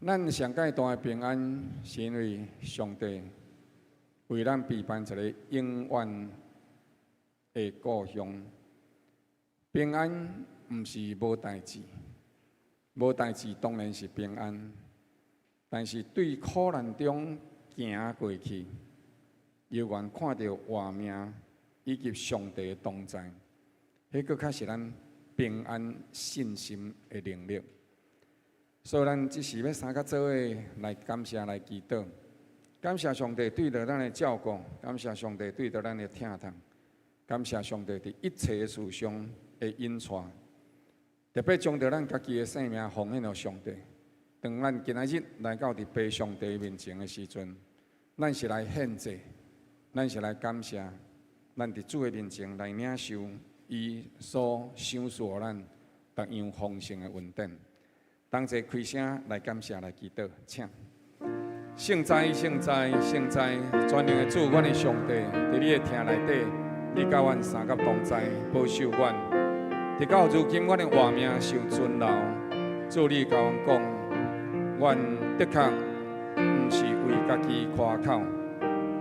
咱上界大的平安，是因为上帝为咱备办一个永远的故乡。平安毋是无代志，无代志当然是平安，但是对苦难中行过去，犹原看到活命以及上帝的同在，迄个较是咱平安信心的能力。所以，咱即时要三甲做伙来感谢、来祈祷，感谢上帝对着咱的照顾，感谢上帝对着咱的疼痛，感谢上帝伫一切的事上的引带，特别将着咱家己的性命奉献予上帝。当咱今仔日来到伫爸上帝面前的时阵，咱是来献祭，咱是来感谢，咱伫主的面前来领受伊所赏赐予咱各样丰盛的恩典。同齐开声来感谢、来祈祷，请。圣哉，圣哉，圣哉！全能的主，阮的上帝，伫你的厅内底，你甲阮三甲同在，保守阮。直到如今，阮的活命受尊劳。主，你甲阮讲，阮的确毋是为家己夸口，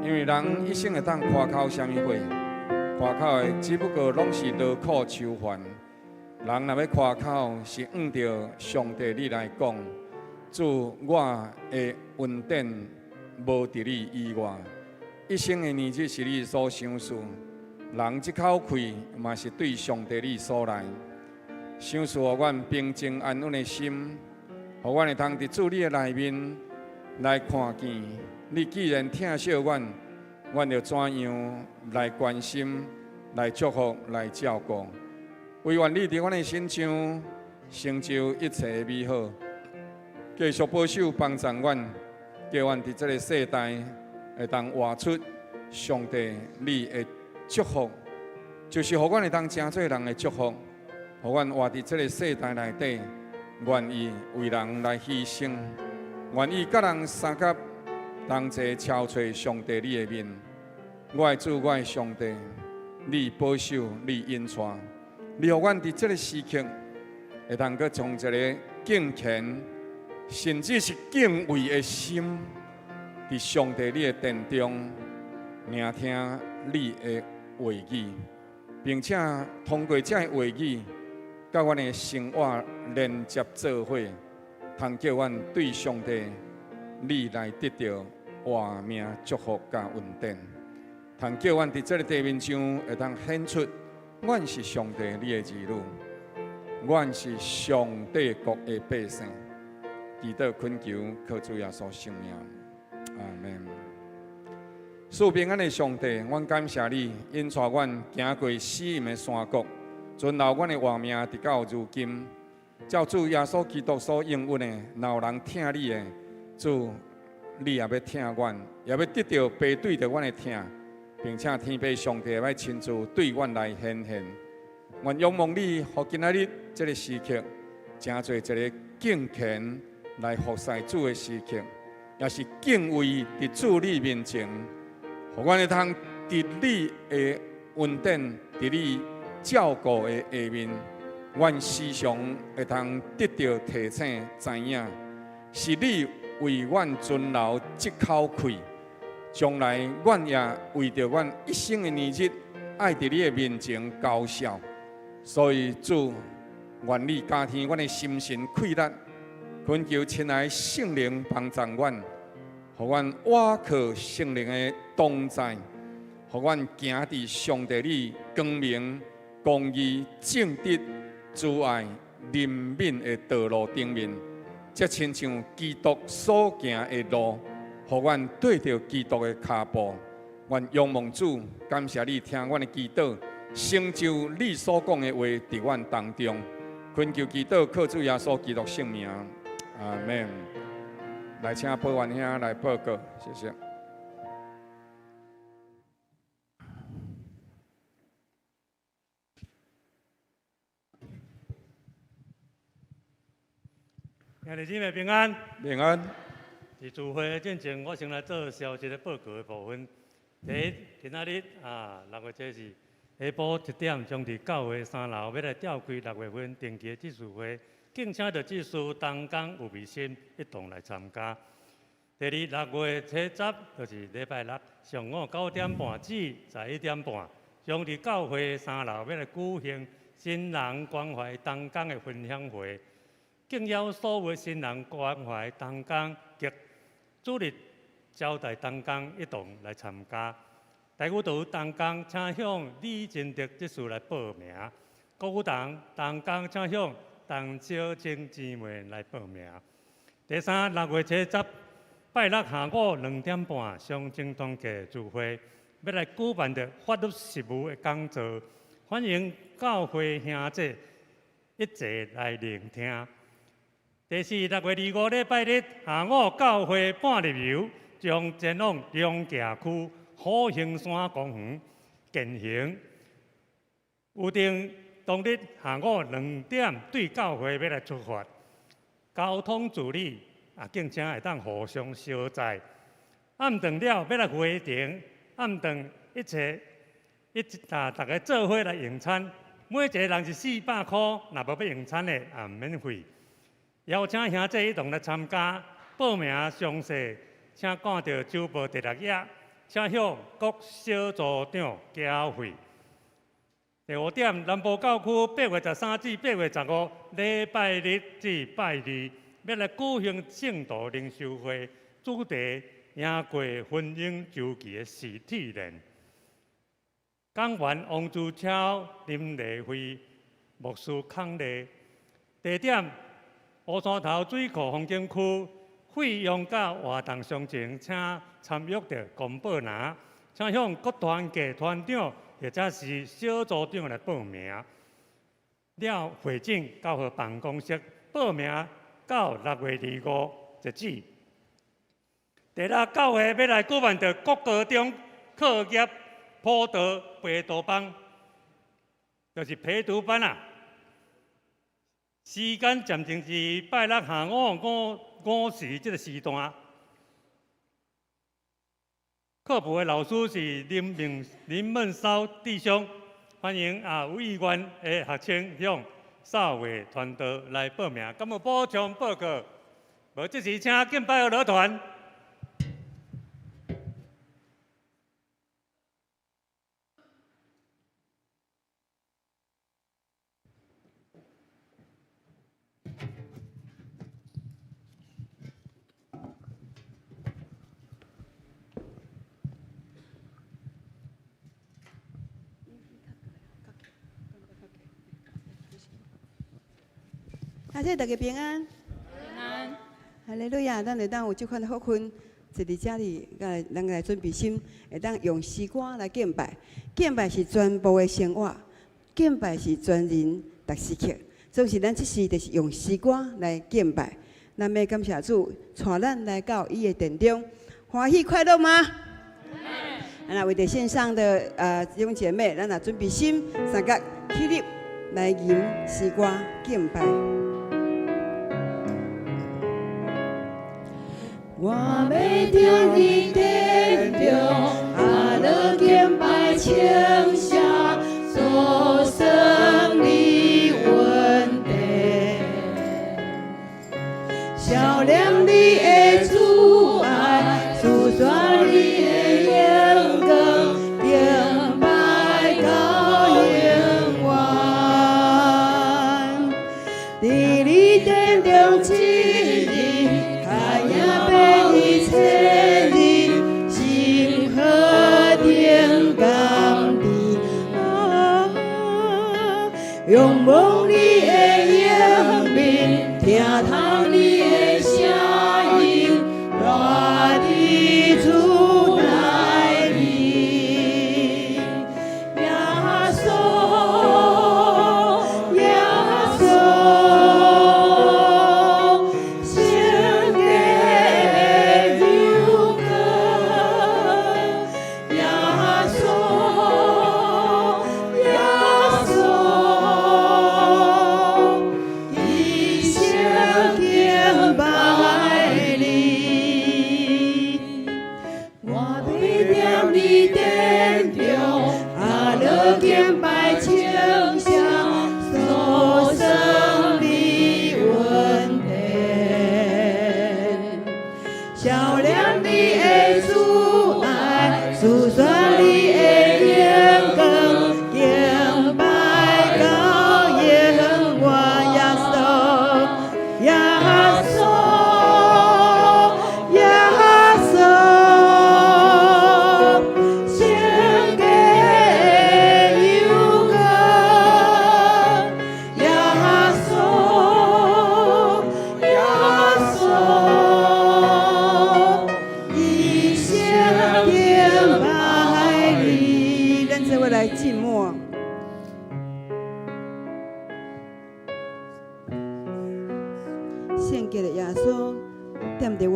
因为人一生会当夸口啥物货？夸口的只不过拢是劳苦愁烦。人若要夸口，是按照上帝你来讲，主我的恩典无伫你以外，一生的年日是你所赏赐。人即口气嘛是对上帝你所来，赏赐予阮平静安稳的心，予阮会通伫主你的内面来看见。你既然疼惜阮，阮就怎样来关心、来祝福、来照顾。唯愿你伫阮的心上成就一切的美好，继续保守帮助阮，叫阮伫这个世代会当活出上帝你的祝福，就是互阮会当真做人的祝福，互阮活伫这个世代内底，愿意为人来牺牲，愿意甲人相甲同齐超找上帝你的面。我的主，我的上帝，你保守，你引带。你互阮伫这个时刻，会通阁从一个敬虔，甚至是敬畏的心，伫上帝你的殿中，聆听你的话语，并且通过这话语，甲阮的生活连接做伙，通叫阮对上帝你来得到活命祝福甲恩典，通叫阮伫这个地面上会通显出。阮是上帝你的儿女，阮是上帝国的百姓。祈祷恳求，靠主耶稣圣名，阿门。赐平安的上帝，阮感谢你，引带阮行过死荫的山谷，存留阮的活命，直到如今。照主耶稣基督所应允的，若有人听你的，主，你也要听阮，也要得到背对着阮的听。并且天父上帝要亲自对阮来显现，愿仰望你，互今仔日这个时刻，真做一个敬虔来服侍主的时刻，也是敬畏伫主你面前，互阮会通伫你的恩典、伫你照顾的下面，阮时常会通得到提醒，知影是你为阮存留这口气。将来，阮也为着阮一生的年日，爱伫你的面前高效。所以主，愿你加添阮的心神气力，恳求亲爱圣灵帮助阮，互阮倚靠圣灵的同在，互阮行伫上帝你光明、公义、正直、慈爱、怜悯的道路顶面，则亲像基督所行的路。互阮对着基督的脚步，愿仰望主，感谢你听阮的祈祷，成就你所讲的话伫阮当中。恳求祈祷，靠主耶稣基督圣名，阿门。来，请保安兄来报告，谢谢。兄弟姊妹平安，平安。伫聚会进前，我先来做消息的报告的部分。第一，今仔日6月7日下晡1点，将伫教会3楼要来召开6月份定期的祭祀会。敬请着技术同工有微心一同来参加。第二，6月初10，就是礼拜六上午9点半至11点半，将伫教会3楼要来举行新人关怀同工的分享会，敬邀所有新人关怀同工及主日招待同工一同来参加。台语堂同工请向李金德执事来报名，国语堂同工请向陈小青姊妹来报名。第三，6月初10，拜六下午2点半，上正团契聚会要来举办着法律实务的讲座，欢迎教会兄姐一齐来聆听。第四，6月25礼拜日下午教会半日游，将前往龙崎区虎形山公园践行。预定当日下午2点对教会要来出发，交通助理敬请会当互相相载。暗顿了要来回程，暗顿大家做伙来用餐，每一个人是400块，若无要用餐的免费。邀请兄弟一同来参加，报名详细请看到周报第6页，请向各小组长交费。第5点，南部教区8月13至8月15，礼拜日至拜二，要来举行圣道灵修会，主题赢过婚姻周期的实体练。讲员王志超、林丽慧、牧师康丽。地点：乌山头水库风景区，费用甲活动详情，请参阅着公报栏，请向各团契团长或者是小组长来报名。了会诊教学办公室报名到6月25截止。第六，教会要来举办着国高中课业普导陪读班，就是陪读班啊。时间暂定是拜六下午5时这个时段。课部的老师是林梦骚弟兄，欢迎有意愿的学生向少伟团队来报名。敢有补充报告？无，这时请敬拜乐团。大家平安。平安。哈利路亚！咱会当有这款的福分，坐伫遮里，咱来准备心，会当用诗歌来敬拜。敬拜是全部的生活，敬拜是全人特时刻。总是咱这时就是用诗歌来敬拜。咱要感谢主，带咱来到伊的殿中，欢喜快乐吗？那为着线上的弟兄姐妹，咱也准备心，三角起立来吟诗歌敬拜。我要着你殿中，阿乐敬拜请下，所生你稳定，照亮你的主爱，诉说你的眼光，敬拜到永远，伫你殿中起立。千里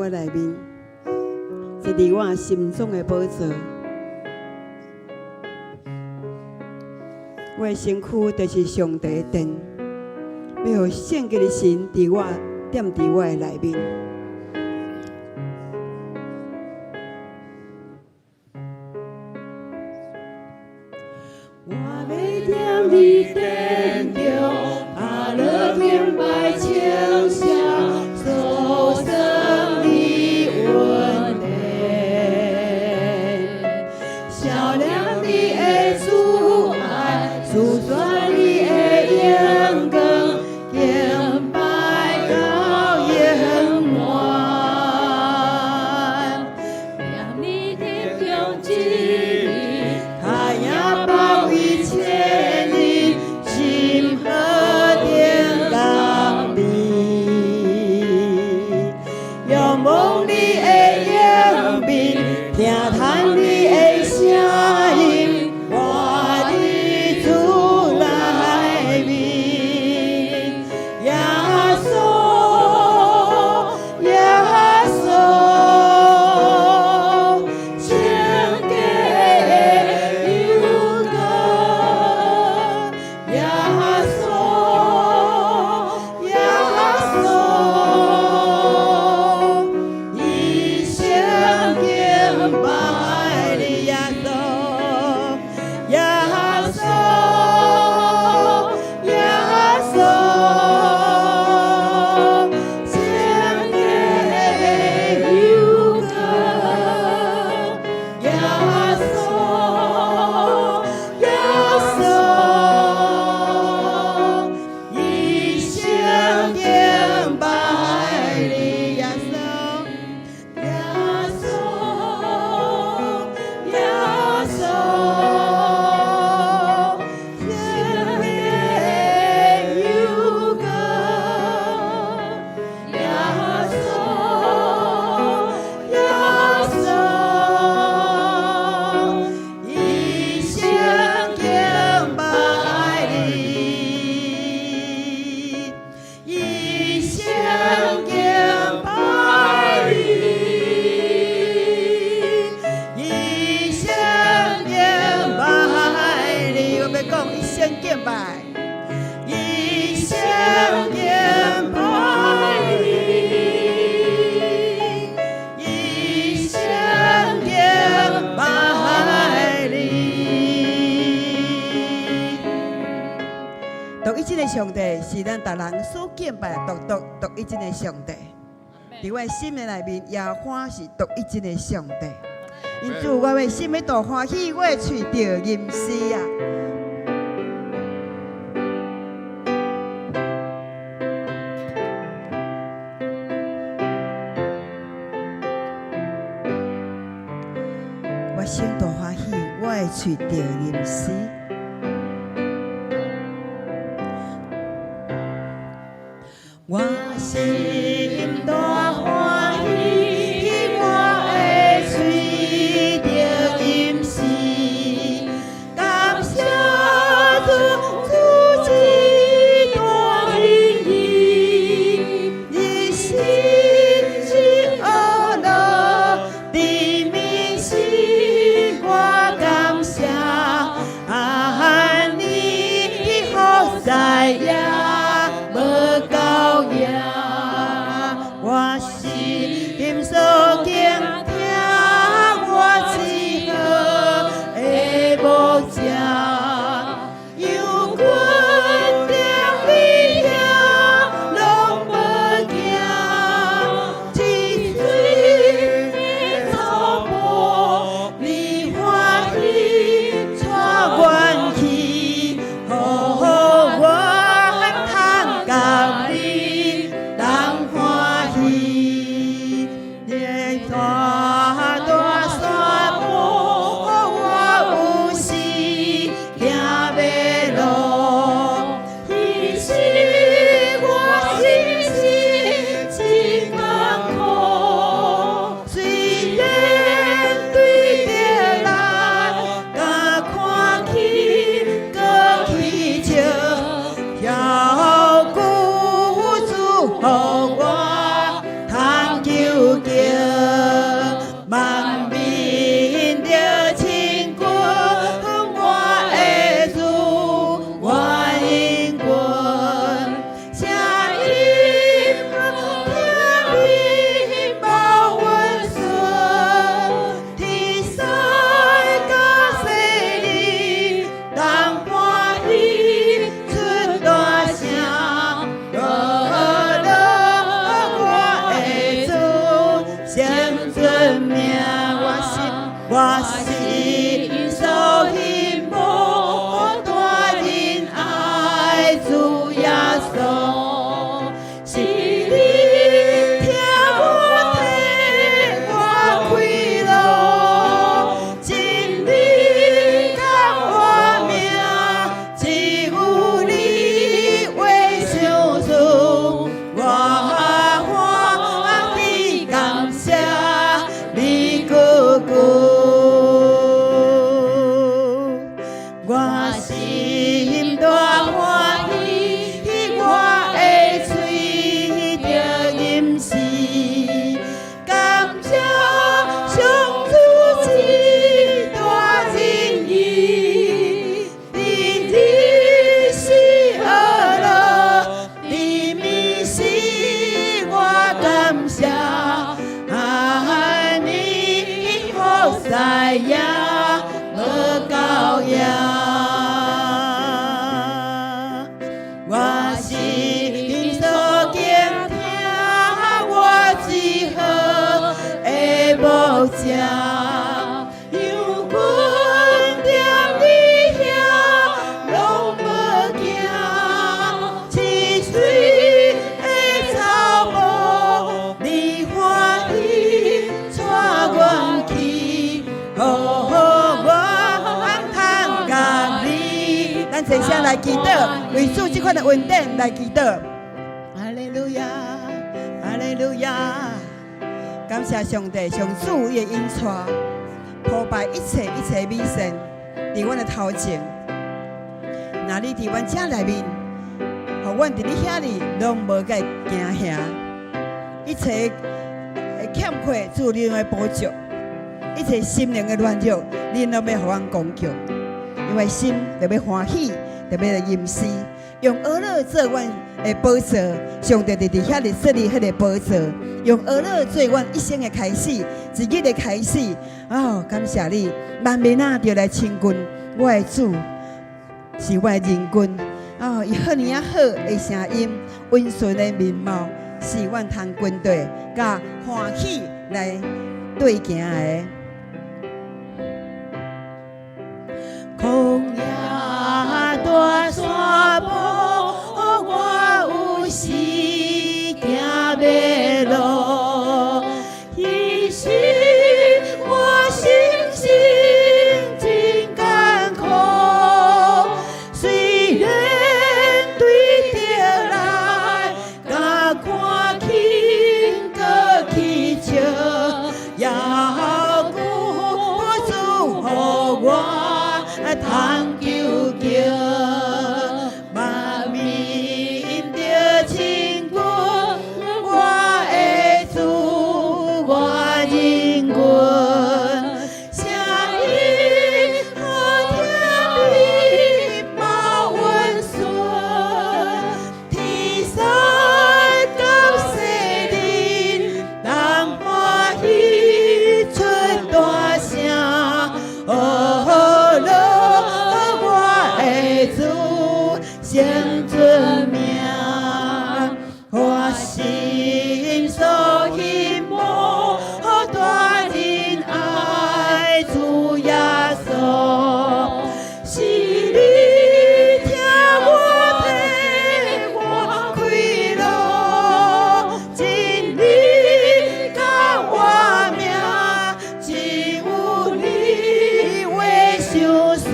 我内面，是伫我心中的宝座。我的身躯就是上帝的殿，要互圣洁的神伫我踮伫我的内面。我要踮你殿中，阿乐敬拜称谢，所生你恩典，照亮你的主爱，诉说你的眼光，敬拜到永远，让你殿中之日，太阳包一切你心和天刚里，仰望你的眼面，听叹你的声音，我的主来面，耶稣，耶稣，圣洁的勇敢，耶稣，耶稣，一生敬拜你，耶稣，耶稣，耶稣，圣洁的勇敢，耶稣，耶稣，一生敬拜你，耶稣，耶稣，耶稣，圣洁的勇敢，耶稣，耶稣，一生敬拜你，一生敬拜你，一生敬拜你。我要讲一生敬拜，一生敬拜你，一生敬拜你。独一真的上帝是咱逐人所敬拜的独一真的上帝。伫我的心的内面，耶和华是独一真的上帝。因此，我的心要大欢喜，我的喙着吟诗啊！我心大欢喜，我的喙着吟诗。我心大欢喜，我的喙着吟诗，感谢主之大恩义，你心是恶乐的民心，我感谢。我心所希望，大人爱主耶稣，是你听我替我开路，真理甲我命，只有你为上主，我欢喜感谢你哥哥。我心大欢喜，我的嘴着吟诗，感谢上主之大仁义，你日是恶乐，你迷是我感谢，爱你好在呀，我高呀。我心所敬听，我只好会无遮，让阮踮你遐拢无惊，似水的草木，你欢喜带阮去，好我通甲你。咱坐下来祈祷，为主这款的恩典来祈祷。哈利路亚，哈利路亚！感谢上帝，上主的恩赐，破败一切美善，伫阮的头前。那你伫阮遮内面，互阮伫你遐里拢无甲惊吓，一切欠缺主你会补足，一切心灵的软弱，你拢要互阮攻击。因为心特别欢喜，特别的吟诗，用俄勒做阮的宝座，上帝伫遐里设立迄个宝座，用俄勒做阮一生的开始，一日的开始。哦，感谢你，万民啊，就来亲近我的主，是我的人君。哦，伊赫尔啊好的声音，温顺的面貌，是阮通军队甲欢喜来对行的。旷野大山坡，我有时行袂路，伊是我心情真艰苦。虽然对着来，甲看轻搁去笑，也顾主互我。通求求，万民着亲近我的主，我人群，声音好听，面貌温顺，天使到世人，人欢喜出大声。先尊名，我心所希望，大人爱主耶稣，是你听我替我开路，真理甲我命，只有你为上主。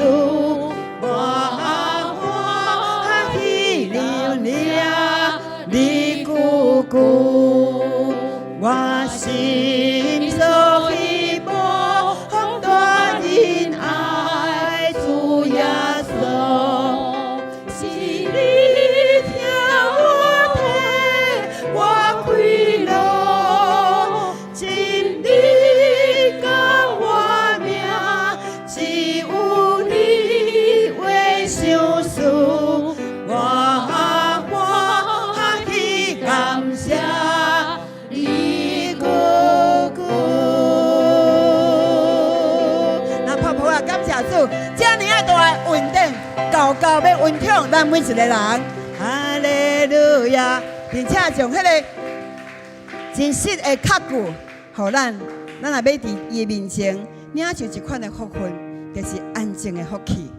我心所希望，大人爱主耶稣，是你听我替我开路，真理甲我命，只有你为上主，我欢喜感谢。主，这尔啊大的稳定，高要稳定咱每一个人。哈利路亚，并且将迄个真实的确据，互咱若要伫伊面前领受一款的福分，就是安静的福气。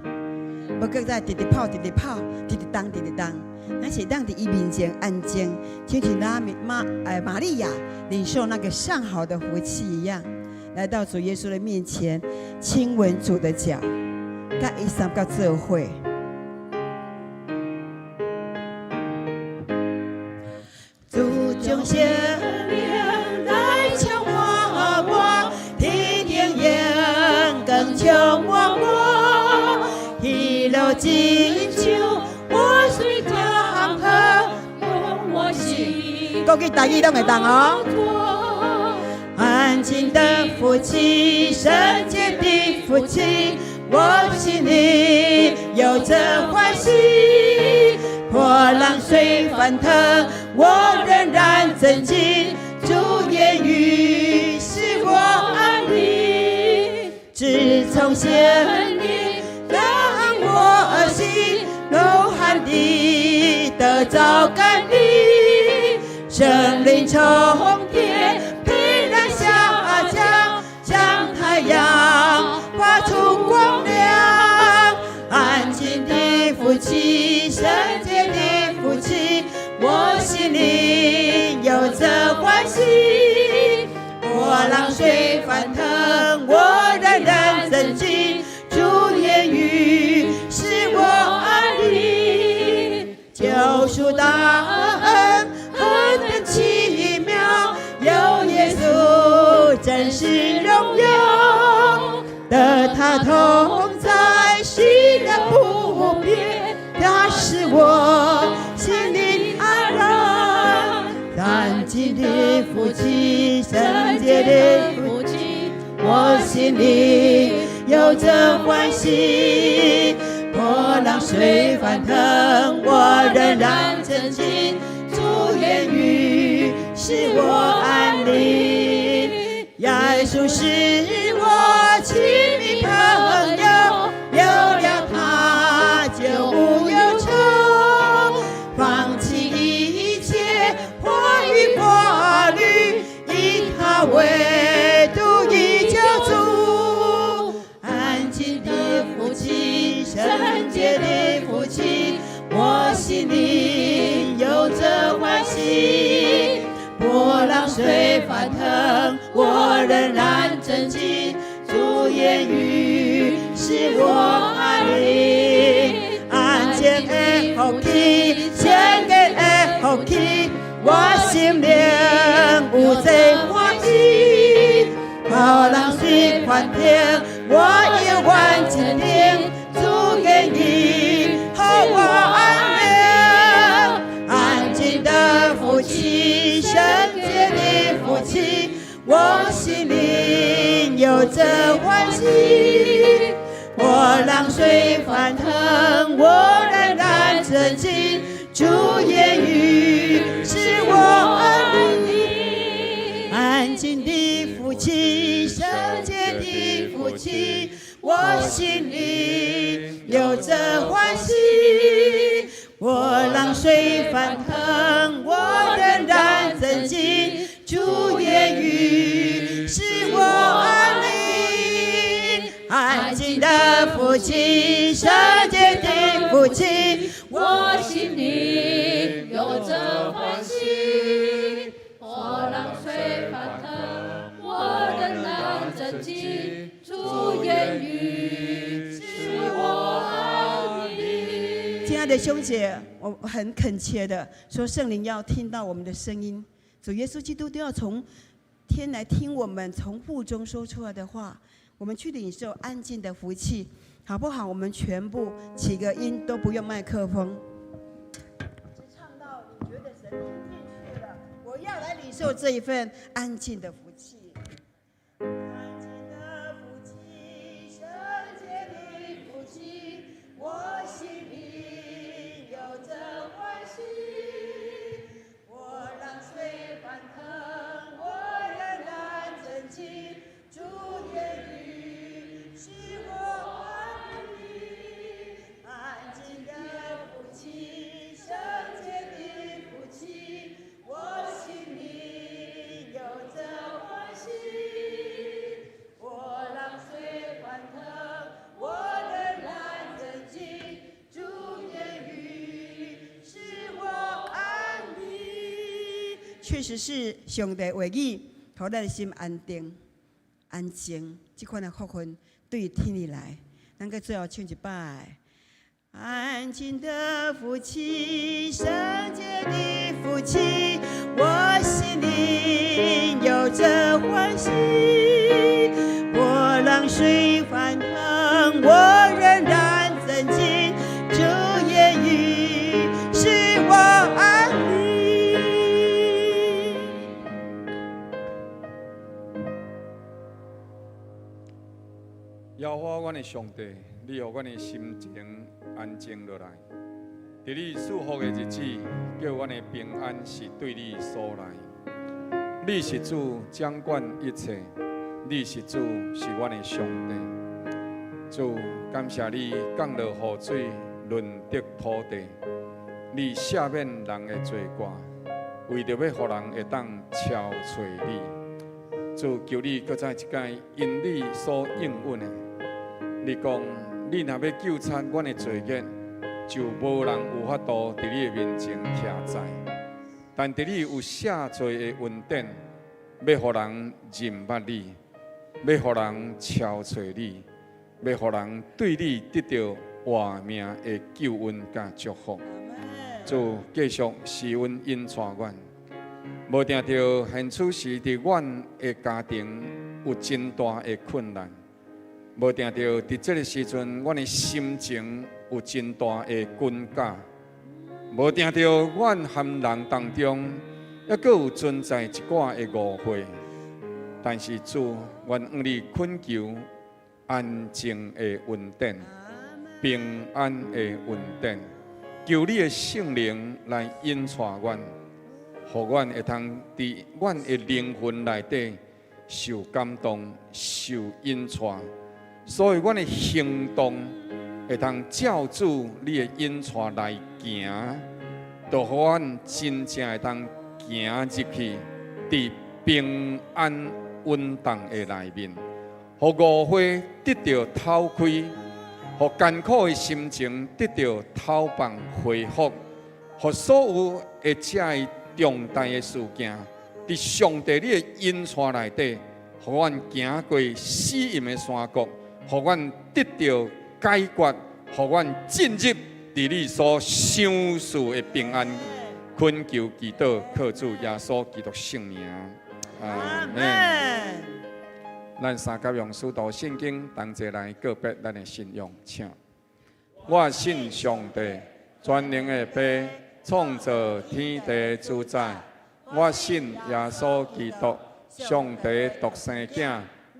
无搁再直直跑，直直跑，直直动，直直动。咱是当伫伊面前安静，就像玛利亚领受那个上好的福气一样，来到主耶稣的面前，亲吻主的脚，甲伊三个做伙。主将生命来浇灌我，天天阳光照我，喜乐金秋，我随他河用我心。国语台语拢会当哦。安静的福气，圣洁的福气，我心里有着欢喜。波浪虽翻腾，我仍然沉浸。主言语使我安宁。自从圣灵让我心柔寒地得着甘霖，圣灵充电，平安下降，将太阳发出光亮。安静的福气，圣洁的福气，我心里有着欢喜。波浪虽翻腾，我仍然沉浸。主言语使我安宁。救赎大恩何等奇妙，有耶稣真是荣耀。得他同在，喜乐不变，他使我心灵安然。安静的福气，圣洁的福气，我心里有着欢喜。波浪虽翻腾，我仍然沉浸。主言语使我安宁。耶稣是我亲密朋友，有了他就无忧愁。放弃一切破与挂虑，以他为独一救主。安静的福气，圣洁的福气，我心里有着欢喜。波浪虽翻腾，我仍然沉浸。主言语使我安宁。安静的福气，圣洁的福气，我心灵有着欢喜。波浪虽翻腾，我永远坚定。主言语和我安宁。安静的福气，圣洁的福气，我心里有着欢喜。波浪虽翻腾，我仍然沉浸。主言语使我安宁。安静的福气，圣洁的福气，我心里有着欢喜。波浪虽翻腾，我仍然沉浸。主言语使我安宁。安静的福气，圣洁的福气，我心里有着欢喜。波浪虽翻腾，我仍然沉浸。主言语使我安宁。亲爱的兄姐，我很恳切的说，圣灵要听到我们的声音，主耶稣基督都要从天来听我们从腹中说出来的话，我们去领受安静的福气，好不好？我们全部起个音，都不用麦克风，只唱到你觉得神听进去了，我要来领受这一份安静的福气。安静的福气，圣洁的福气，我心里有着欢喜。波浪虽翻腾，我仍然沉浸。主言语使我安宁。安静的福气，圣洁的福气，我心里有着确实是上帝话语，互咱的心安定、安静。这款的福分对天而来。咱个最后唱一摆。安静的夫妻，圣洁的夫妻，我心里有着欢喜。波浪水翻腾，我仍然曾经主言语使我安宁。耶和华，阮的上帝，你让阮的心情安静落来。伫你祝福的日子，叫阮的平安是对你所来。你是主，掌管一切。你是主，是阮的上帝。主，感谢你降落雨水，润泽土地。你赦免人的罪过，为着要互人会当超找你。主，求你搁再一届因你所应允的。你讲，你若要救赎阮的罪孽，就无人有法度伫你的面前徛在。但伫你有赦罪的恩典，要互人认捌你。要互人超找你，要互人对你得到活命的救恩甲祝福。主继续施恩引带阮，无定着现此时伫阮的家庭有真大的困难，无定着伫这个时阵阮的心情有真大的捆架，无定着阮和人当中还阁有存在一寡的误会。但是主，愿向你恳求安静的恩典、平安的恩典，求你的圣灵来引带阮，互阮会通伫阮的灵魂内底受感动、受引带，所以阮的行动会通照主你的引带来行，就互阮真正会通行入去，伫平安稳当的内面，互误会得到透开，互艰苦的心情得到透放恢复，互所有的这重大的事件，伫上帝你的引带内底，互阮行过死荫的山谷，互阮得到解决，互阮进入伫你所赏赐的平安。恳求祈祷，靠主耶稣基督圣名。阿门。咱三甲用使徒圣经同齐来告别咱的信仰，请。我信上帝，全能的父，创造天地主宰。我信耶稣基督，上帝独生子，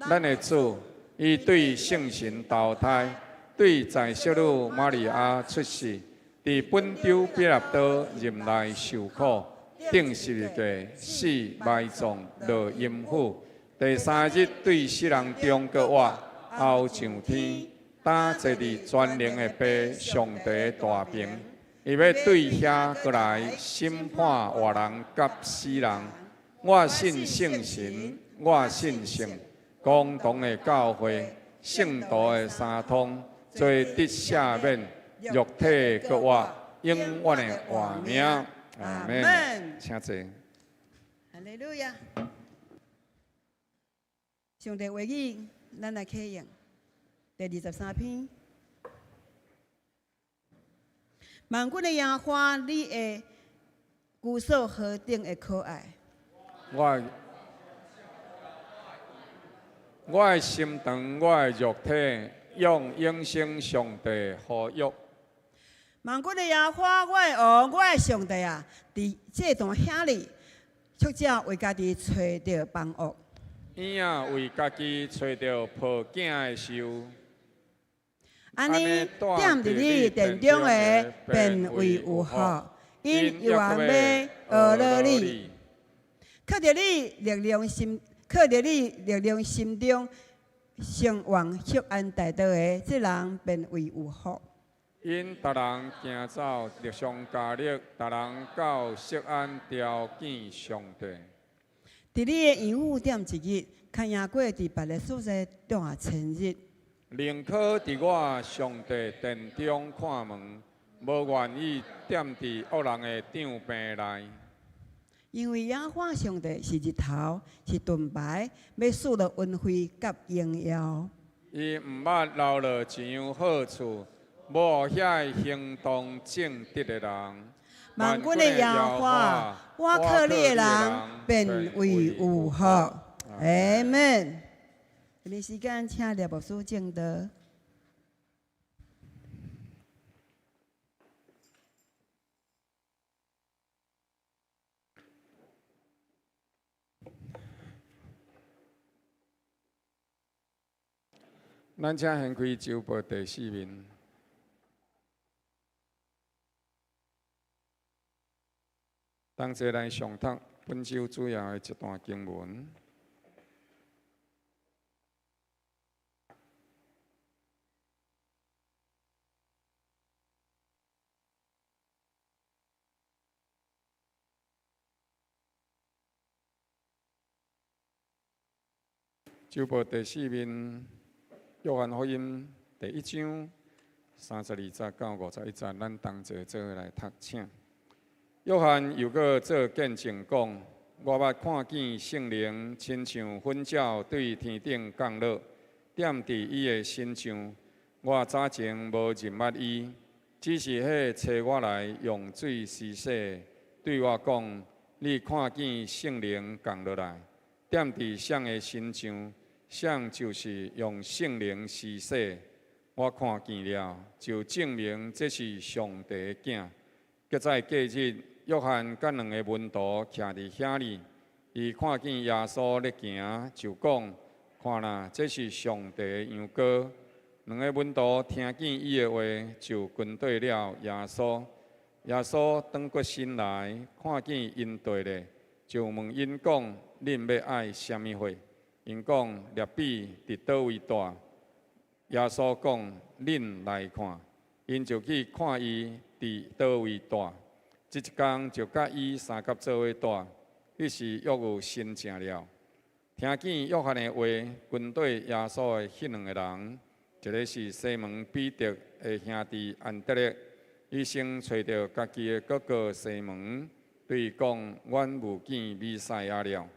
咱的主，伊对圣神投胎，对在小女玛利亚出世，伫本州比拉多任内受苦。定十字架死埋葬落阴府，第三日对死人中国活，后上天，打坐伫全能的父上帝大屏，伊要对遐过来审判活人甲死人。我信圣神，我信圣，共同的教会，圣徒的三通，罪得赦免，肉体各活，永远的活命。阿门，请坐。哈利路亚！上帝话语，咱来启用第23篇。万军的耶和华，你的居所何等的可爱！我的心肠，我的肉体，用永生上帝呼吁。万军的耶和华，我的王，我的上帝啊！伫这段遐里，作者为家己找到帮恶，伊啊为家己找到抱囝的受。安尼踮伫你殿中的，便为有福，因又要学了你，靠着你力量心中，兴旺福安大道的，这人便为有福。因逐人行走，力上加力，逐人到锡安朝见上帝。伫你的营户点一日，看夜过伫别个所在大千日。宁可伫我上帝殿中看门，无愿意踮伫恶人的帐棚内。因为耶和华上帝是日头，是盾牌，要使了恩惠甲荣耀。伊毋捌留落一样好处，无遐行动正直的人。万军的耶和华，我靠你的人便为有福。阿门。这个时间，请列牧师正道。咱请掀开周报第4面。同齐来上读本周主要的一段经文。周报第4面，约翰福音第1章32节到51节，咱同齐做来读请。约翰又搁做见证讲：我捌看见圣灵亲像粉鸟对天顶降落，踮伫伊的身上。我早前无认捌伊，只是迄找我来用水施洗，对我讲：你看见圣灵降落来，踮伫谁的身上？谁就是用圣灵施洗。我看见了，就证明这是上帝的囝。搁在隔日，约翰甲2个门徒徛伫遐里，伊看见耶稣咧行，就讲：看啦，这是上帝的羊羔。2个门徒听见伊的话，就跟对了耶稣。耶稣转过身来，看见因对咧，就问因讲：恁要爱什么货？因讲：列比伫倒位住？耶稣讲：恁来看。因就去看伊伫倒位住。即一天就甲伊三甲做伙住。迄时约有新正了。听见约翰的话，跟对耶稣的迄2个人，一个是西门彼得的兄弟安德烈，伊先找到家己的哥哥西门，对伊讲：阮有见弥赛亚了。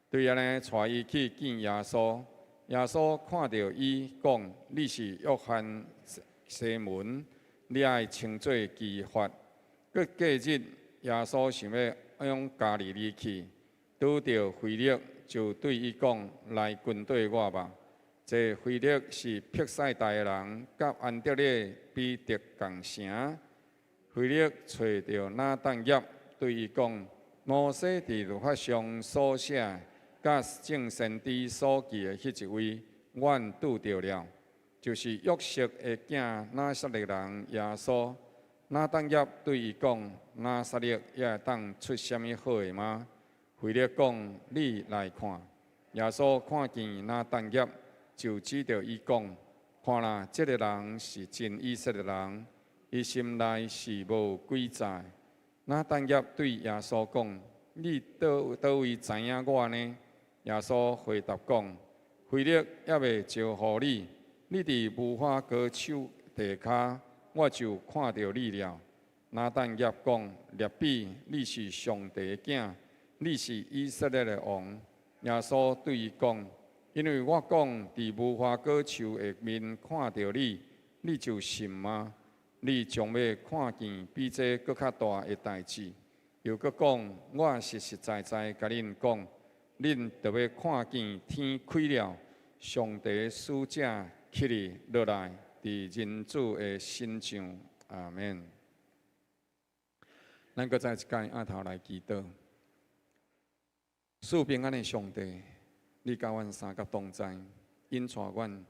对安尼，带伊去见耶稣。耶稣看到伊，讲：你是约翰西门，你爱称作基法。过隔日，耶稣想要往加利利去，拄到腓力，就对伊讲：来跟对我吧。这腓力是撇赛大的人，甲安德烈、彼得共城。腓力找到拿但业，对伊讲：摩西伫律法上所写，甲正先知所记的迄一位，阮拄到了，就是约瑟的囝拿撒勒人耶稣。拿但业对伊讲：拿撒勒也会当出什么好的吗？腓力讲：你来看。耶稣看见拿但业，就指着伊讲：看啦，这个人是真以色列人，伊心内是无诡诈。拿但业对耶稣讲：你倒位知影我呢？耶稣回答讲：腓力也未招呼你，你伫无花果树地骹，我就看到你了。拿但业讲：列比，你是上帝的囝，你是以色列的王。耶稣对伊讲：因为我讲伫无花果树下面看到你，你就信吗？你将要看见比这搁较大的代志。又搁讲：我实实在在甲恁讲，恁就要看见天开了，上帝的使者起哩落来，伫人子的身上。阿免。咱搁再一届按头来祈祷。赐平安的上帝，你甲阮三甲同在，引带阮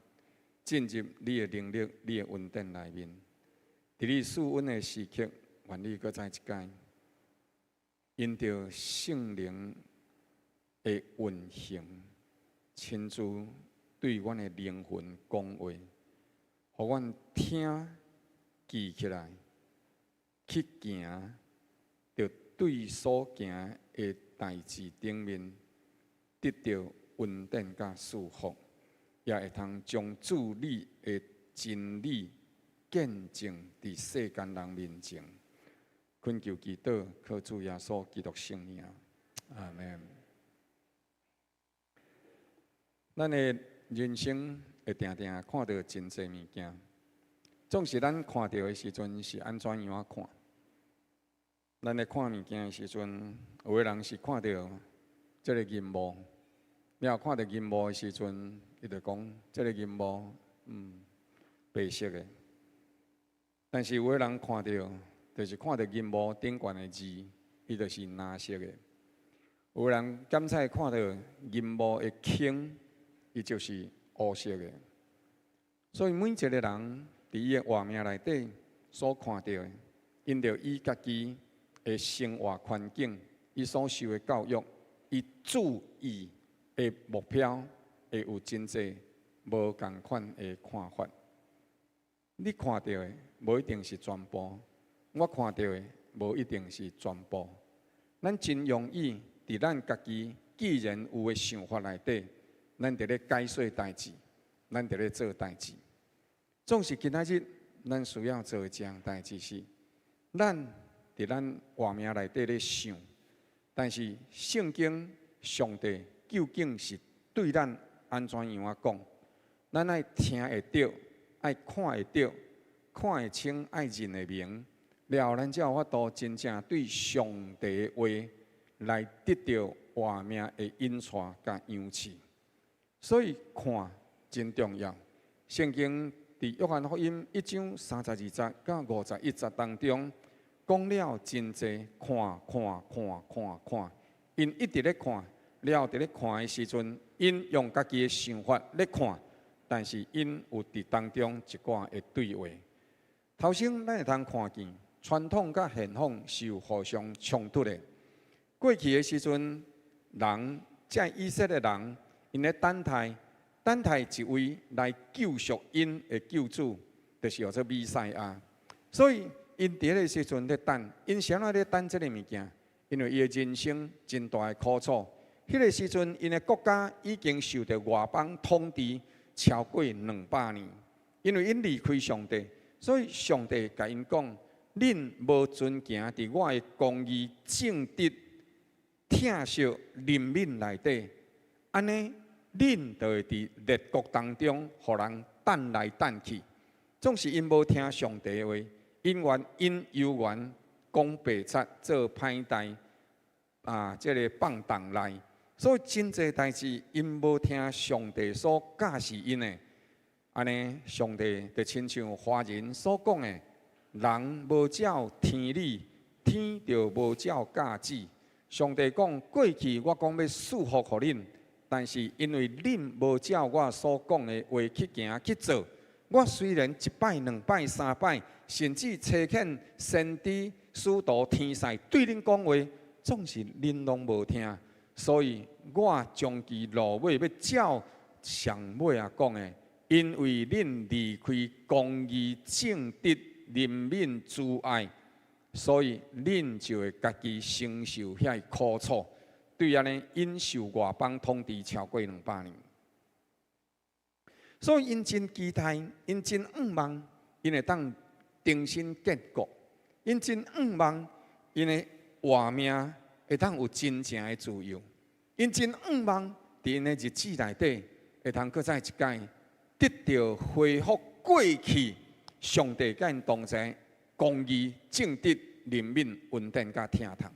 进入你的能力、你的恩典内面。伫你赐恩的时刻，愿你搁再一届，因着圣灵的运行，亲自对阮的灵魂讲话，互阮听记起来，去行，着对所行的代志顶面得到恩典甲祝福，也会通将主你的真理见证伫世间人面前。恳求祈祷，靠主耶稣基督圣名，阿门。咱的人生会定定看到真济物件，总是咱看到的时阵是安怎样看？咱咧看物件的时阵，有的人是看到这个银幕，了看到银幕的时阵，伊就讲这个银幕，白色的。但是有的人看到，就是看到银幕顶悬的字，伊就是蓝色的。有的人检采看到银幕的茎，伊就是乌色的。所以每一个人伫伊的画面内底所看到的，因着伊家己的生活环境，伊所受的教育，伊注意的目标，会有真济无共款的看法。你看到的无一定是全部，我看到的无一定是全部。咱真容易伫咱家己既然有的想法内底，咱伫咧解说代志，咱伫咧做代志。总是今仔日，咱需要做这样代志是，咱伫咱画面内底咧想，但是圣经上帝究竟是对咱安怎样啊讲？咱爱听会到，爱看会到，看会清，爱认会明，了后咱才有法度真正对上帝的话来得到画面的引带甲扬起。所以看真重要。圣经伫约翰福音1章32节到51节当中，讲了真济看，因一直咧看，了伫咧看的时阵，因用家己的想法咧看，但是因有伫当中一寡的对话。头先咱会通看见，传统甲现况是有互相冲突的。过去的时阵，人即以色列人，因咧等待一位来救赎因的救主，就是叫做弥赛亚。所以因伫迄个时阵咧等，因谁来咧等即个物件？因为伊的人生真大的苦楚。迄个时阵，因的国家已经受到外邦统治超过200年，因为因离开上帝，所以上帝甲因讲：恁无遵行伫我的公义、正直、疼惜、怜悯内底，安尼。恁就会伫列国当中，互人等来等去。总是因无听上帝的话，因有缘讲白贼做歹代这个放荡来。所以真济代志，因无听上帝所教示因的。安尼，上帝就亲像华人所讲的：人无照天理，天就无照价值。上帝讲过去，我讲要祝福互恁。但是因为恁无照我所讲的话去行去做，我虽然1摆、2摆、3摆，甚至差遣先知、使徒、天使对恁讲话，总是恁拢无听，所以我将其落尾要照上尾讲的，因为恁离开公义、正直、怜悯、慈爱，所以恁就会家己承受遐苦楚。对安尼，因受外邦统治超过200年，所以因真期待，因真盼望，因会当重新建国，因真盼望，因的活命会当有真正的自由，因真盼望，伫因的日子内底会通搁再一届得到恢复过去上帝甲因同在公义、正直、怜悯、稳定甲疼痛。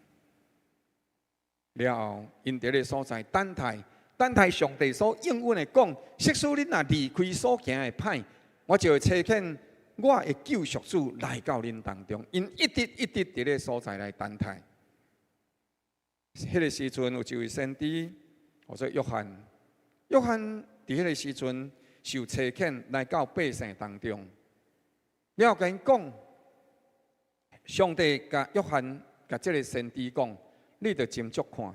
了后，因伫个所在等待上帝所应允的讲，即使恁若离开所行的歹，我就会差遣我的救赎主来到恁当中。因一直伫个所在来等待。迄个时阵有一位先知，或者约翰伫迄个时阵受差遣来到百姓当中，了后甲因讲，上帝甲约翰甲即个先知讲。你着斟酌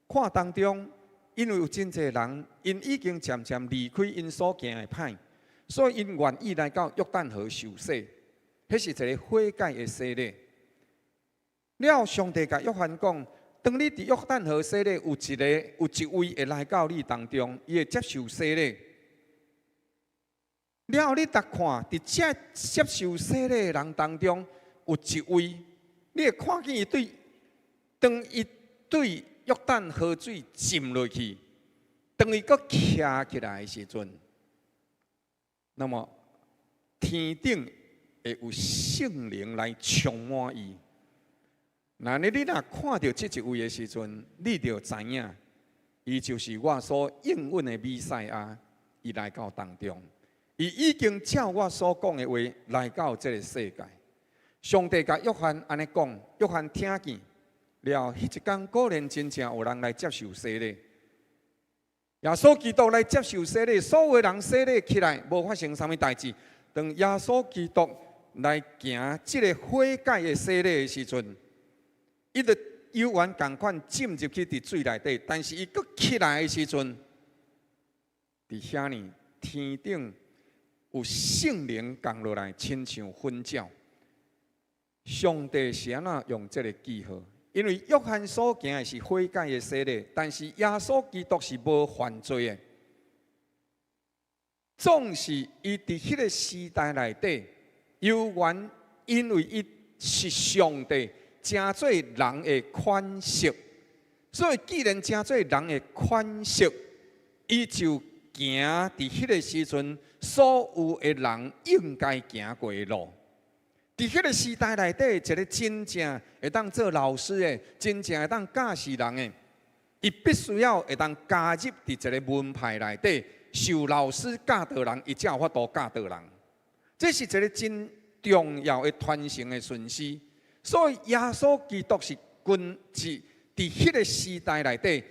看当中，因为有真济人，因已经渐渐离开因所行的歹，所以因愿意来到约旦河受洗，迄是一个悔改的洗礼。了，上帝甲约翰讲：当你伫约旦河洗礼，有一位会来到你当中，伊会接受洗礼。了后，你逐看伫这接受洗礼的人当中，有一位，你会看见伊对。当伊对约旦河水浸落去，等伊搁徛起来的时阵，那么天顶会有圣灵来充满伊。那你若看到这一位的时阵，你就知影，伊就是我所应允的弥赛亚，伊来到当中，伊已经照我所讲的话来到这个世界。上帝甲约翰安尼讲，约翰听见了，迄一天果然真正有人来接受洗礼。耶稣基督来接受洗礼，所有人洗礼起来，无发生啥物代志。当耶稣基督来行这个悔改的洗礼的时阵，伊就犹原共款浸入去伫水内底，但是伊搁起来的时阵，伫遐呢天顶有圣灵降落来，亲像粉鸟。上帝是安怎用这个记号？因为约翰所行的是悔改的洗礼，但是耶稣基督是无犯罪的。总是伊伫迄个时代内底，犹原因为伊是上帝成做人的款式，所以既然成做人的款式，伊就行伫迄个时阵所有的人应该行过的路。伫迄个时代内底，一个真正会当做老师的，真正会当教示人的，伊必须要会当加入伫一个门派内底，受老师教导人，伊才有法度教导人。这是一个真重要的传承的顺序。所以耶稣基督是伫迄个时代内底，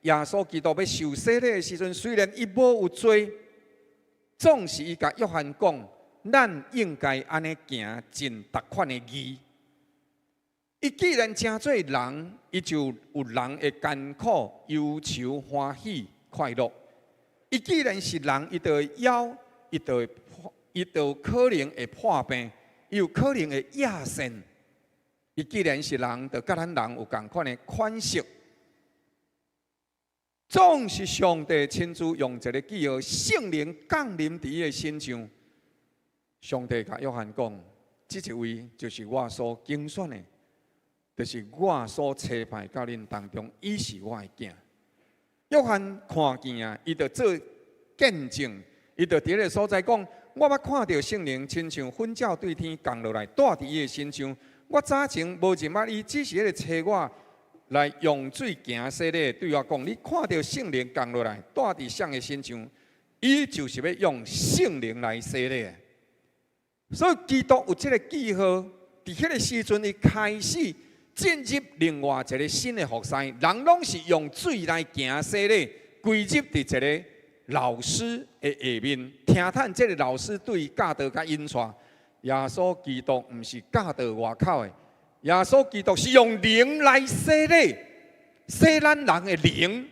耶稣基督要受洗礼的时阵，虽然伊无有罪，总是伊甲约翰讲。咱应该安尼行，尽逐款的义。伊既然成做人，伊就有人的艰苦、忧愁、欢喜、快乐。伊既然是人，伊就会枵，伊就可能会破病，伊有可能会亚肾。伊既然是人，就甲咱人有共款的款式。总是上帝亲自用一个记号，圣灵降临伫伊的身上。上帝甲约翰讲：“这一位就是我所拣选的，就是我所差派到恁当中，伊是我的囝。”约翰看见啊，伊就做见证，伊就伫个所在讲：“我捌看到圣灵亲像粉鸟对天降落来，住伫伊的身上。我早前无认捌伊，只是迄个找我来用水行洗礼，对我讲：你看到圣灵降落来，住伫谁的身上？伊就是要用圣灵来洗礼。”所以基督有这个记号，伫迄个时阵，伊开始进入另外一个新的服侍，人拢是用水来行洗礼，归入伫一个老师的下面，听探这个老师对教导甲引传。耶稣基督毋是教导外口的，耶稣基督是用灵来洗礼，洗咱人的灵。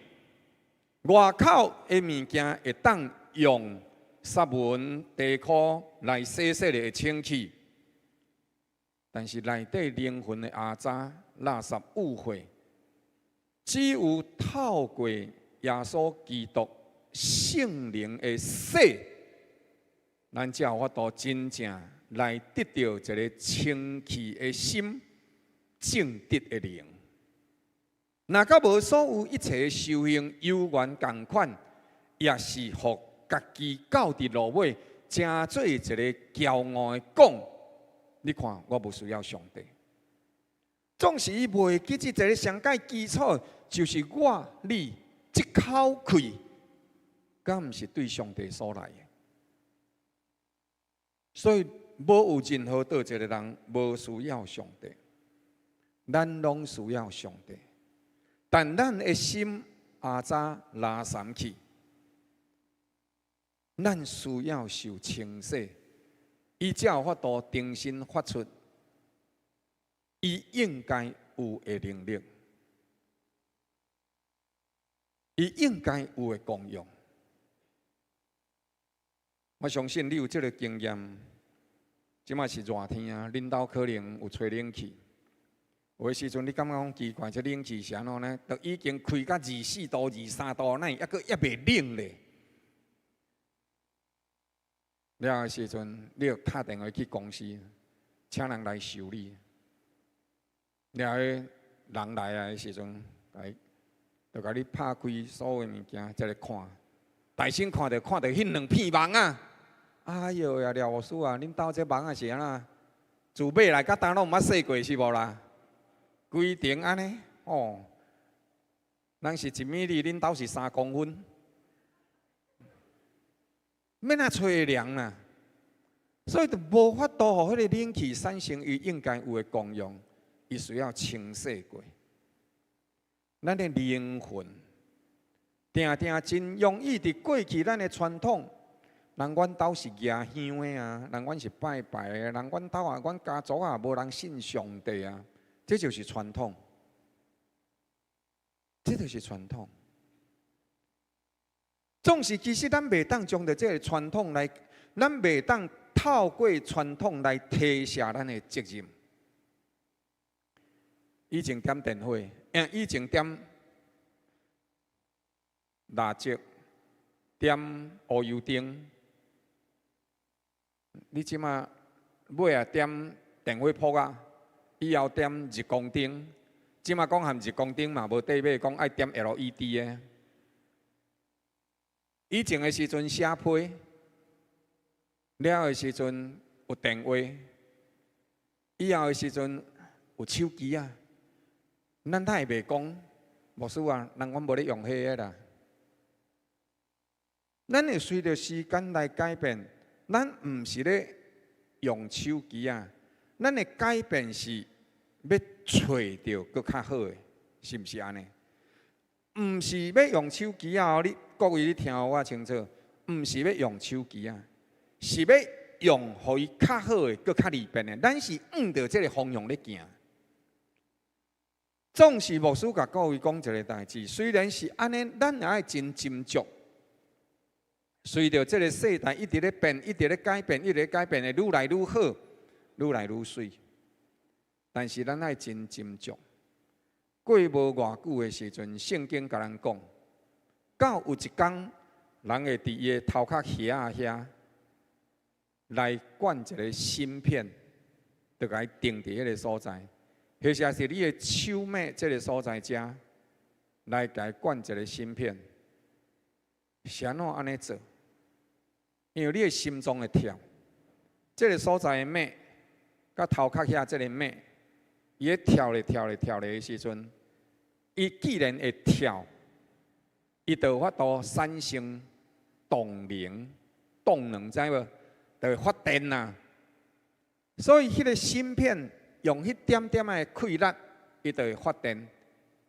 外口的物件会当用沙文、地壳来洗洗的清气，但是内底灵魂的阿渣、垃圾、污秽，只有透过耶稣基督圣灵的洗，咱才有法度真正来得到一个清气的心、正直的灵。若甲无所有一切的修行，犹原共款，也是互家己到伫落尾，成做一个骄傲的讲。你看，我无需要上帝。总是伊袂记即一个上界基础，就是我、你一口气，敢毋是对上帝所来的。所以，无有任何倒一个人无需要上帝，咱拢需要上帝。但咱的心阿早拉散去。咱需要受清洗，伊才有法度重新发出伊应该有的能力，伊应该有的功用。我相信你有这个经验，即马是热天啊，恁兜可能有吹冷气，有的时阵你感觉讲奇怪，这冷气是安怎呢？都已经开到24度、23度，那还袂冷咧。了的时阵，你要打电话去公司，请人来修理。了的人来的时阵，来就甲你拍开所有物件，才来看。大先看到迄两片网啊！哎哟呀，廖牧师啊，恁兜这网啊是安那？自买来甲当拢毋捌洗过是无啦？规定安尼哦，人是1米，恁兜是3公分，免啊吹凉啦。所以就无法度互迄个冷气产生伊应该有的功用，伊需要清洗过。咱的灵魂，定定真容易伫过去咱的传统。人阮兜是野香的啊，人阮是拜拜的，人阮兜啊，阮家族啊，无人信上帝啊，这就是传统，这就是传统。总是其实咱袂当将着这个传统来，咱袂当透过传统来提下咱的责任。以前点电火，以前点蜡烛，点乌油灯。你即马尾啊点电火铺啊，以后点日光灯，即马讲含日光灯嘛，无对尾讲爱点 LED 的。以前的时阵写批，了的时阵有电话，以后的时阵有手机啊。咱太袂讲，牧师啊，人阮无咧用迄个啦。咱会随着时间来改变。咱毋是咧用手机啊，咱的改变是要找到更较好的，是毋是安尼？毋是要用手机啊！你各位你听我清楚，毋是要用手机啊，是要用互伊较好的、更较利便的。咱是按照这个方向咧行。总是牧师甲各位讲一个代志，虽然是安尼，咱也爱真斟酌。随着这个世代一直咧变，一直咧改变，一直咧改变的愈来愈好，愈来愈水。但是咱爱真斟酌。过无偌久的时阵，圣经甲咱讲，到有一天，人会伫伊的头壳遐来灌一个芯片，就甲伊定伫迄个所在，或者是你的手尾这个所在遮，来甲伊灌一个芯片。是安怎安尼做？因为你的心脏会跳，这个所在的脉，甲头壳遐这个脉，伊咧跳咧的时阵，伊既然会跳，伊就有法度产生动能，知无？就会发电啦。所以迄个芯片用迄点点的气力，伊就会发电，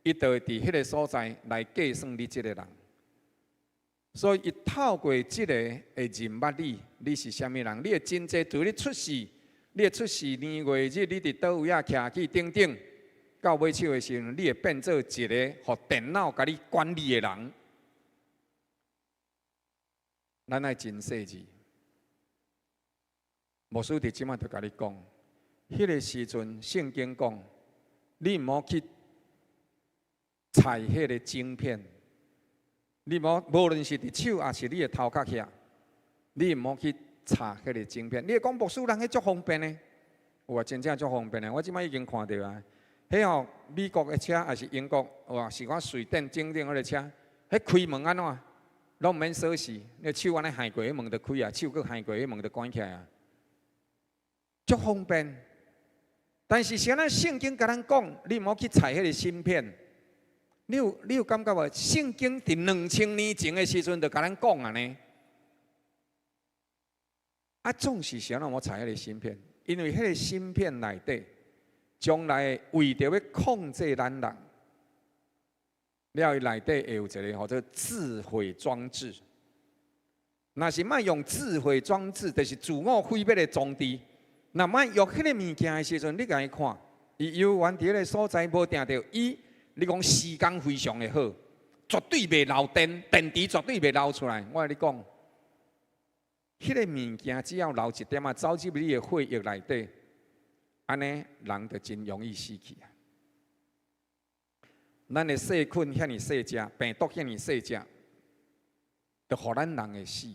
伊就会伫迄个所在来计算你这个人。所以，伊透过即个会认捌你是啥物人，你会真济从你出世，你会出世年月日，你伫倒位啊徛去等等，到尾手的时候，你会变做一个互电脑甲你管理的人。咱爱真细致。牧师伫即马就甲你讲，迄个时阵圣经讲，你毋好去采迄个晶片。你无论是伫手，还是你的头壳遐，你毋好去插迄个晶片。你会讲牧师人迄足方便呢？有啊，真正足方便的。我即摆已经看到啊，迄吼美国的车，还是英国，哇，是我瑞典整迄个车，迄开门安怎，拢毋免锁匙，你手安尼行过，迄门就开啊；手佫行过，迄门就关起来啊，足方便。但是现在圣经甲咱讲，你毋好去采迄个芯片。你有感觉无？圣经伫2000年前的时阵就甲咱讲啊呢。啊，总是想让我采迄个芯片，因为迄个芯片内底，将来为着要控制咱人，了伊内底会有一个叫做智慧装置。若是莫用智慧装置，就是自我毁灭的装置。若莫用迄个物件的时阵，你甲伊看，伊游玩伫迄个所在无定着伊。你讲时间非常的好，绝对袂漏电，电池绝对袂漏出来。我甲你讲，迄个物件只要漏一点啊，走进你的血液内底，安尼人就真容易死去啊。咱的细菌遐尼细只，病毒遐尼细只，就互咱人会死。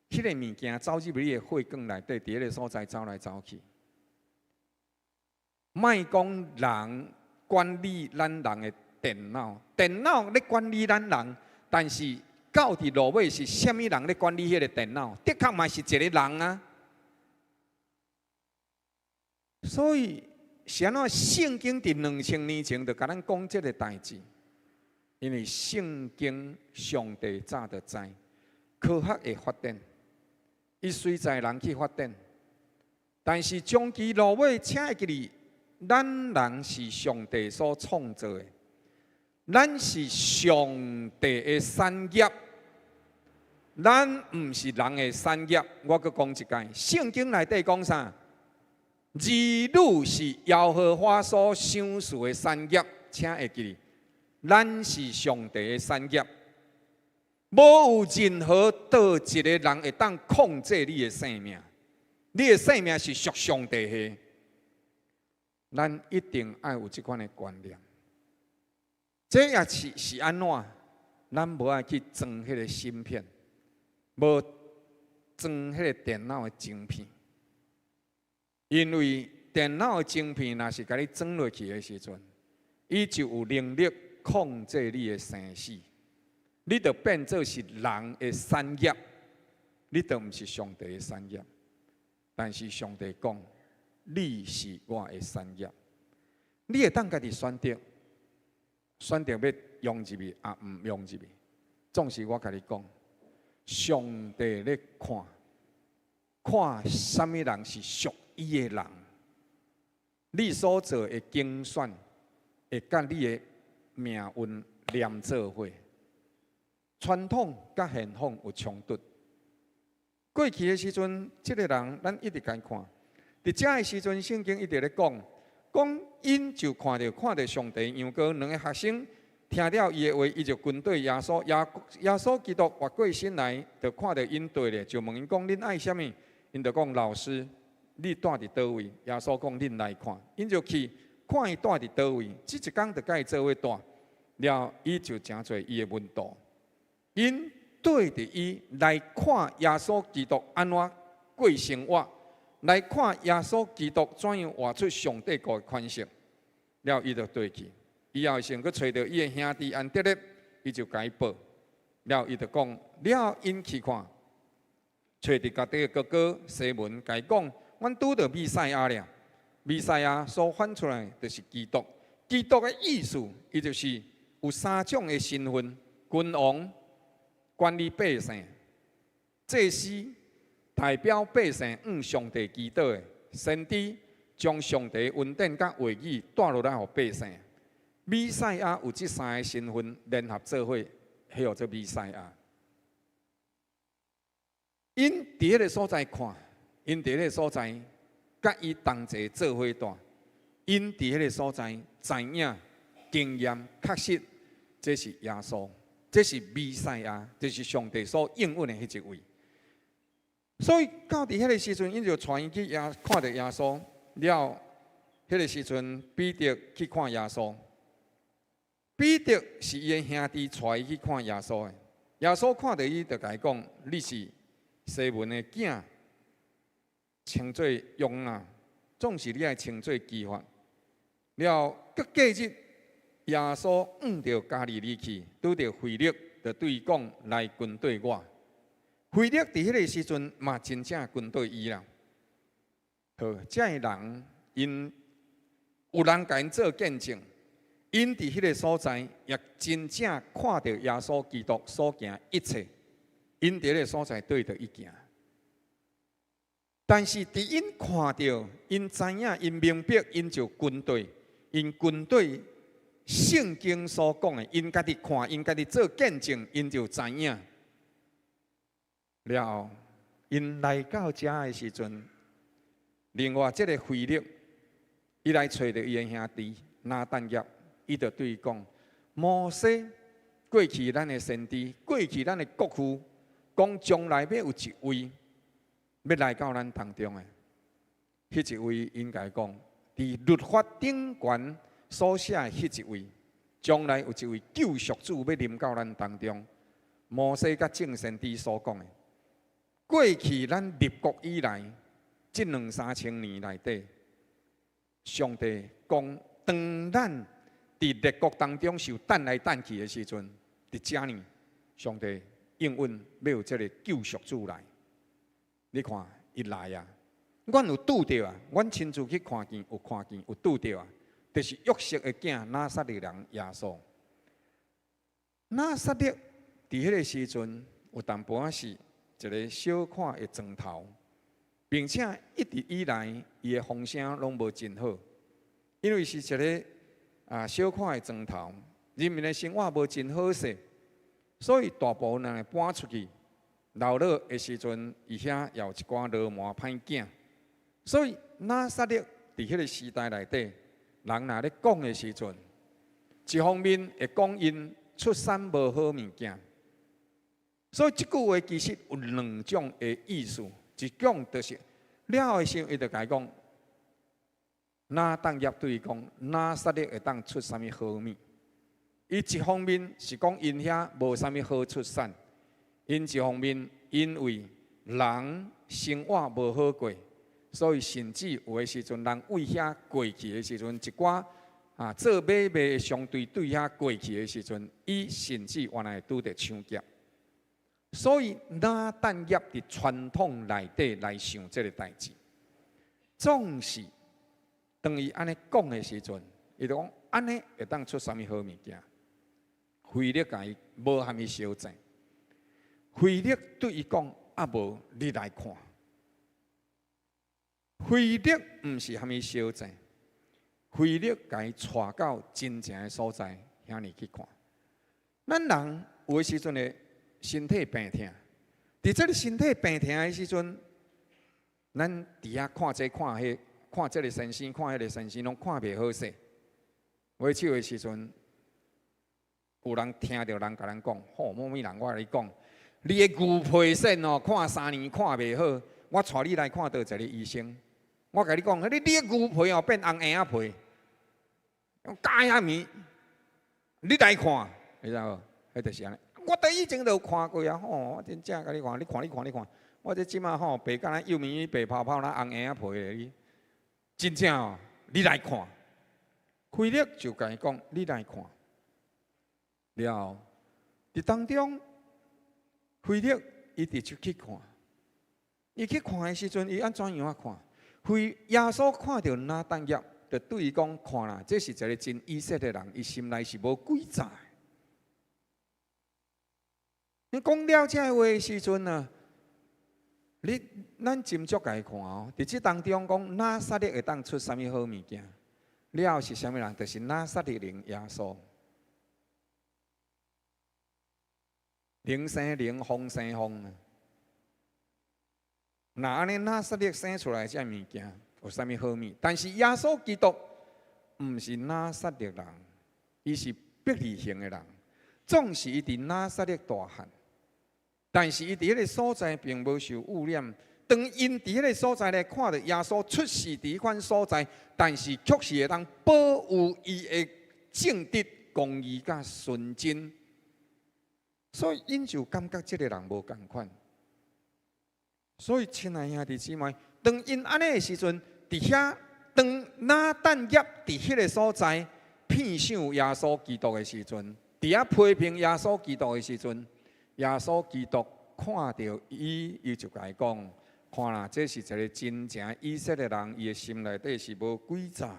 迄个物件走进你的血管内底，伫迄个所在走来走去，莫讲人。管理咱人的电脑，电脑咧管理咱人，但是到底落尾是虾米人咧管理迄个电脑？的确嘛是一个人啊。所以，是安怎圣经伫2000年前就甲咱讲这个代志，因为圣经上帝早就知，科学会发展，伊随在人去发展，但是终其落尾，请会记哩，咱人是上帝所创造的，咱是上帝的产业。咱毋是人的产业，我阁讲一解。圣经内底讲啥？儿女是耶和华所赏赐的产业，请会记，咱是上帝的产业。无有任何倒一个人会当控制你的生命，你的生命是属上帝的。咱一定要有这款的观念。这也是安怎？咱无爱去装迄个芯片。无装迄个电脑的晶片，因为电脑的晶片若是甲你装落去的时阵，伊就有能力控制你的生死，你就变做是人的产业，你就毋是上帝的产业。但是上帝讲，你是我的产业，你会当家己选择要用入去，啊毋用入去，总是我甲你讲。上帝咧看什么人是属伊的人，你所做的精选会甲你的命运连做伙。传统甲现况有冲突。过去的时阵，这个人咱一直甲伊看；伫遮的时阵，圣经一直咧讲因就看到上帝羊羔两个学生。听了伊的话，伊就跟对耶稣。耶稣基督活过身来，就看到因对咧，就问因讲：恁爱啥物？因就讲：老师，你住伫倒位？耶稣讲：恁来看。因就去看伊住伫倒位。即一工就甲伊做伙住，了伊就诚侪伊的问道。因对着伊来看耶稣基督安怎过生活，来看耶稣基督怎样活出上帝国的款式。了伊就对去。以后先去找到伊的兄弟安德烈，伊就甲伊报。了，伊就讲了，因去看，找到家己的哥哥西门，甲伊讲：阮拄到弥赛亚了。弥赛亚所翻出来就是基督。基督的意思，伊就是有三种的身份：君王、管理百姓、祭司，代表百姓向上帝祈祷的；先知将上帝恩典甲话语带落来予百姓。弥赛亚有这三个身份联合做伙，叫做弥赛亚。因伫迄个所在看，因伫迄个所在，甲伊同齐做伙住。因伫迄个所在知影、经验、确实，这是耶稣，这是弥赛亚，这是上帝所应允的迄一位。所以到伫迄个时阵，因就带伊去看到耶稣了。迄个时阵，彼得去看耶稣。彼得是伊的兄弟带伊去看耶稣的。耶稣看到伊，就甲伊讲：你是西门的囝，称作约翰，总是你爱称作基法。了，隔几日，耶稣往着加利利去，拄着腓力，就对伊讲：来跟对我。腓力伫迄个时阵嘛，真正跟对伊啦。好，这个人因有人甲因做见证。因伫迄个所在，也真正看到耶稣基督所行一切。因伫迄个所在对着伊行，但是伫因看到、因知影、因明白，因就军队，因军队圣经所讲的，因家己看、因家己做见证，因就知影。了后，因来到遮的时阵，另外这个腓力，伊来找到伊的兄弟拿但业。伊就对伊讲：摩西过去咱的先知，过去咱的国父，讲将来要有一位要来到咱当中的，迄一位应该讲，伫律法顶悬所写的迄一位，将来有一位救赎主要临到咱当中。摩西甲正先知所讲的，过去咱立国以来，这2、3千年内底，上帝讲当咱伫列国当中受等来等去的时阵，伫遮呢，上帝应允要有这个救赎主来。你看，伊来啊，阮有拄着啊，阮亲自去看见，有看见，有拄着啊，就是约瑟的囝拿撒勒人耶稣。拿撒勒伫迄个时阵，有淡薄仔是一个小看的砖头，并且一直以来伊的风声拢无真好，因为是一个小看的砖头，人民的生活无真好势，所以大部分人搬出去。老了的时阵，伊遐也有一寡罗马歹囝，所以拿撒勒伫迄个时代内底，人若咧讲的时阵，一方面会讲因出产无好物件，所以即句话其实有两种的意思，一种就是了后的时候，伊就甲伊讲，拿当业对伊讲，拿撒勒会当出啥物好物？伊一方面是讲因遐无啥物好出产。因一方面，因为人生活无好过，所以甚至有的时阵，人为遐过去的时阵，一寡做买卖相对对遐过去的时阵，伊甚至原来拄着抢劫。所以拿但业伫传统内底来想这个代志，总是当伊安尼讲的时阵，伊就讲安尼会当出啥物好物件？费力甲伊无虾米小钱。费力对伊讲，无你来看。费力毋是虾米小钱，费力甲伊带到真正的所在，遐尼去看。咱人有的时阵呢，身体病痛，伫这个身体病痛的时阵，咱伫遐看这看迄，看这个先生，看迄个先生，拢看袂好势。买手的时阵，有人听到人甲咱讲，某某人，我来讲。你的牛皮癣哦，看3年看袂好，我带你来看倒一个医生。我甲你讲，你的牛皮哦变红婴仔皮，假遐物，你来看，你知无？迄就是安尼。我对以前就有看过啊，我真正甲你看，你看，我这即马白敢若幼面白泡泡，那红婴仔皮咧，真正哦，你来看。费力就甲伊讲，你来看。了，伫当中。费力伊直接去看，伊去看的时阵，伊安怎样看？耶稣看到拿但业，就对伊讲：看啦，这是一个真以色列人，伊心内是无诡诈。你讲了这话的时阵啊，咱斟酌来看哦，伫这当中讲拿撒勒会当出啥物好物件？了后是啥物人？就是拿撒勒人耶稣。灵生灵，风生风啊！那安尼拿撒勒生出来这物件有啥物好物？但是耶稣基督毋是拿撒勒人，伊是伯利恒的人。总是伊伫拿撒勒大汉，但是伊伫迄个所在并无受污染。当因伫迄个所在咧看到耶稣出世伫迄款所在，但是确实会当保有伊的正直、公义甲纯真。所以，因就感觉这个人无共款。所以，亲爱兄弟姊妹，当因安尼的时阵，伫遐当拿但业伫迄个所在骗想耶稣基督的时阵，伫遐批评耶稣基督的时阵，耶稣基督看到伊，伊就甲伊讲：看啦，这是一个真正以色列人，伊的心内底是无诡诈的。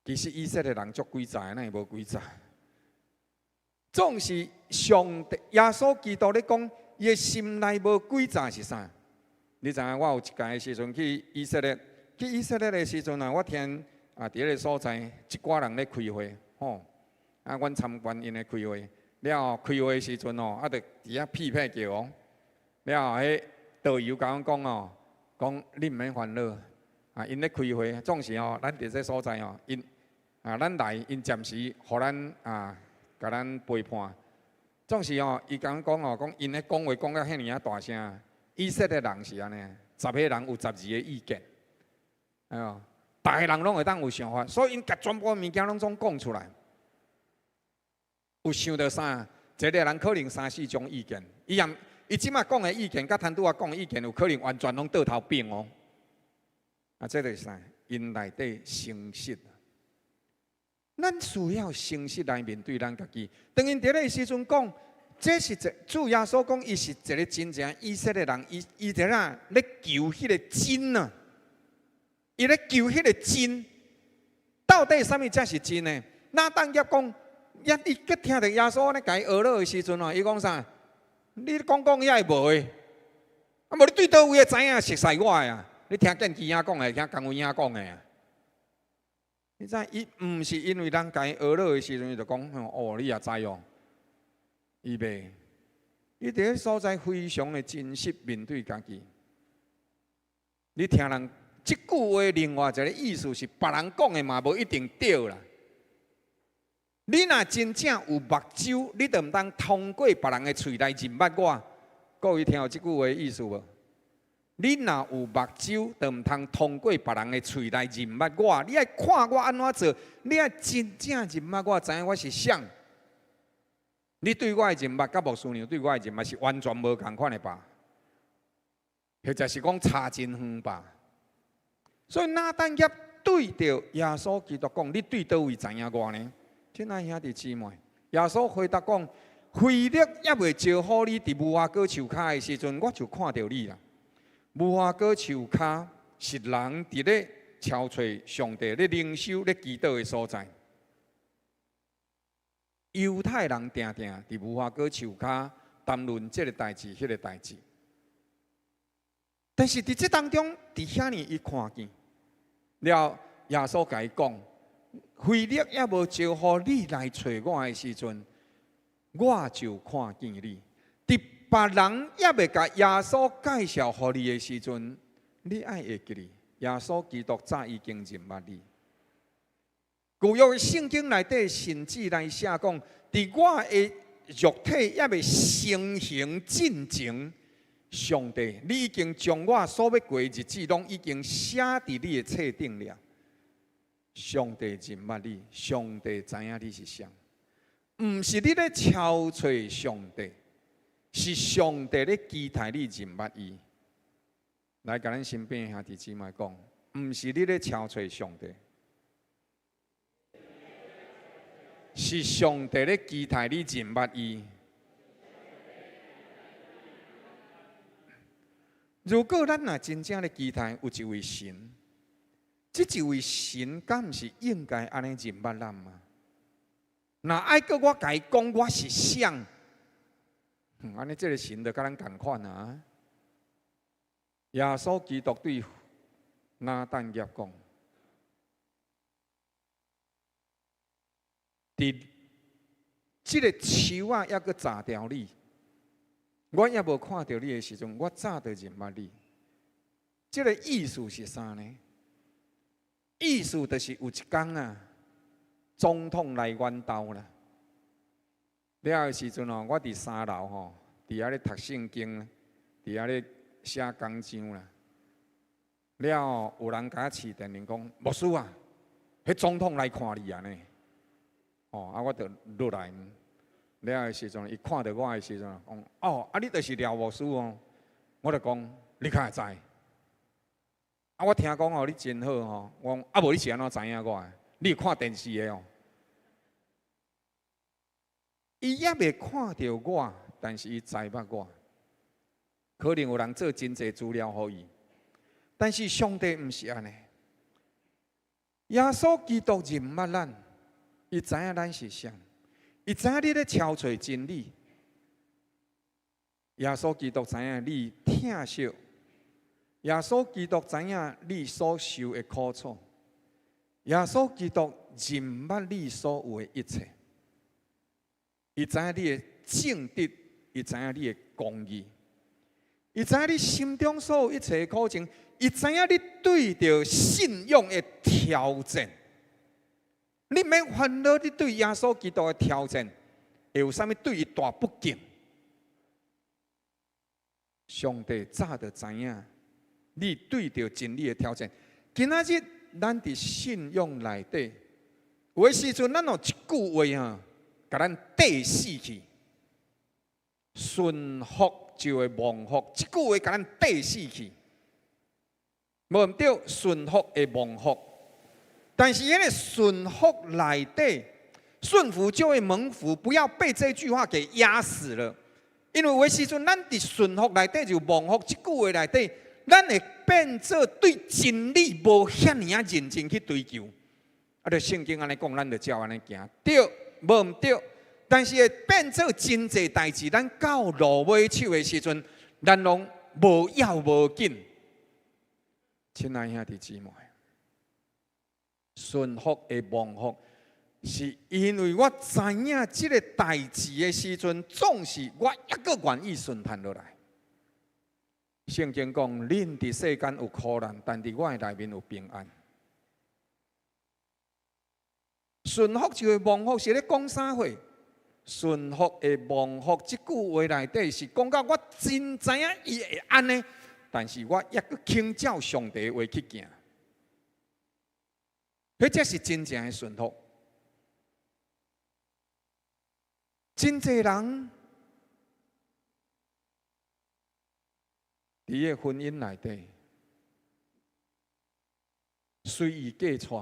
其实以色列人足诡诈，哪会无诡诈？总是上帝耶稣基督咧讲，伊的心内无诡诈是啥？你知影？我有一届的时阵去以色列的时阵啊，我听伫迄个所在一寡人咧开会，阮参观因咧开会，了后开会的时阵哦，就伫遐屁屁叫哦，了后迄导游甲阮讲哦，讲你毋免烦恼，因咧开会，总是哦，咱伫这所在哦，因咱来因暂时互咱甲咱陪伴，总是哦，伊甲阮讲哦，讲因咧讲话讲到遐尔大声，以色列人是安尼，10个人有12个意见，哎呦，逐个人拢会当有想法，所以因甲全部物件拢总讲出来。有想到啥？一个人可能3、4种意见，伊即马讲的意见，甲摊拄仔讲的意见，有可能完全拢倒头变哦。这就是啥？因内底诚实。咱需要诚实来面对咱家己。当因伫咧时阵讲，这是主耶稣讲，伊是一个真正以色列人，伊伫咧求迄个真啊，伊咧求迄个真。到底什么才是真呢？那当业讲，伊佮听到耶稣咧甲伊学了的时阵哦，伊讲啥？你讲遐会无的？啊，无你对倒位会知影熟悉我的啊？你听见鸡仔讲的，听公鸭讲的啊？你知伊毋是因为咱甲伊学了的时阵，伊就讲哦，你也知哦。伊袂，伊伫个所在非常的真实面对家己。你听人即句话，另外一个意思是别人讲的嘛，无一定对啦。你若真正有目睭，你就毋通通过别人的喙来认捌我。各位听有即句话的意思无？你若有目睭，就毋通通过别人的喙来认捌我。你爱看我安怎做，你爱真正认捌我，知影我是谁。你对我的认捌，甲牧师娘对我的认捌是完全无同款的吧？或者是讲差真远吧？所以拿但业对着耶稣基督讲：“你对倒位知影我呢？”亲爱兄弟姊妹，耶稣回答讲：“费力也未招好你伫无花果树骹的时阵，我就看到你啦。无花果树骹是人伫咧敲找上帝咧灵修咧祈祷的所在。犹太人定定伫无花果树骹谈论这个代志、迄个代志。但是伫这当中，伫遐呢，伊看见了耶稣甲伊讲。”费力也无招呼你来找我的时阵，我就看见你。伫别人也未甲耶稣介绍互你的时阵，你爱会记哩。耶稣基督早已经认捌你。旧约圣经内底甚至来写讲，伫我的肉体也未成形进前，上帝，你已经将我所要过的日子，拢已经写伫你的册顶了。上帝认捌你，上帝知影你是谁，毋是你咧敲找上帝，是上帝咧期待你认捌伊。来，甲咱身边兄弟姊妹讲，毋是你咧敲找上帝，是上帝咧期待你认捌伊。如果咱若真正咧期待有一位神，这一位神，敢毋是应该安尼认捌咱吗？若爱搁我甲伊讲我是谁，安尼这个神就甲咱同款啊。耶稣基督对拿但业讲：，伫这个树啊，还搁炸掉你，我也无看到你的时阵，我早就认捌你。这个意思是啥呢？意思就是有一天啊，总统来阮兜啦。了的时阵哦，我伫3楼吼，伫遐咧读圣经，伫遐咧写讲章啦。了有人甲我试电话讲，牧师啊，迄总统来看你啊呢。哦，啊，我就落来。了的时阵，伊看到我的时阵，讲哦，啊，你就是廖牧师哦。我就讲，你敢会知？啊！我听讲哦，你真好吼。我讲啊，无你是安怎知影我的？你有看电视的哦。伊也未看到我，但是伊知捌我。可能有人做真侪资料互伊，但是上帝毋是安尼。耶稣基督认捌咱，伊知影咱是谁，伊知影你咧敲找真理。耶稣基督知影你疼惜。耶稣基督知影你所受的苦楚，耶稣基督认捌你所有的一切，伊知影你的正直，伊知影你的公义，伊知影你心中所有一切的苦情，伊知影你对着信仰的挑战。你免烦恼，你对耶稣基督的挑战会有啥物对伊大不敬？上帝早就知影。你对着真理的挑战，今仔日咱伫信仰内底，有的时阵咱有一句话啊，甲咱缀死去。顺服就会蒙福，一句话甲咱缀死去。无毋对，顺服会蒙福，但是迄个顺服内底，顺服就会蒙福，不要被这句话给压死了。因为有时阵，咱伫顺服内底就蒙福，这句话内底，咱会变做对真理无遐尔啊认真去追求。啊，就圣经安尼讲，咱就照安尼行，对，无毋对。但是会变做真济代志，咱到落尾手的时阵，咱拢无要无紧。亲爱兄弟姊妹，顺服的蒙福，是因为我知影这个代志的时阵，总是我一个愿意顺摊落来。圣经讲，恁伫世间有苦难，但伫我的内面有平安。顺服就会蒙福，是咧讲啥货？顺服的蒙福，这句话内底是讲到我真知影伊会安尼，但是我也搁倾照上帝的话去行，迄才是真正的顺服。真济人伫个婚姻内底随意嫁娶，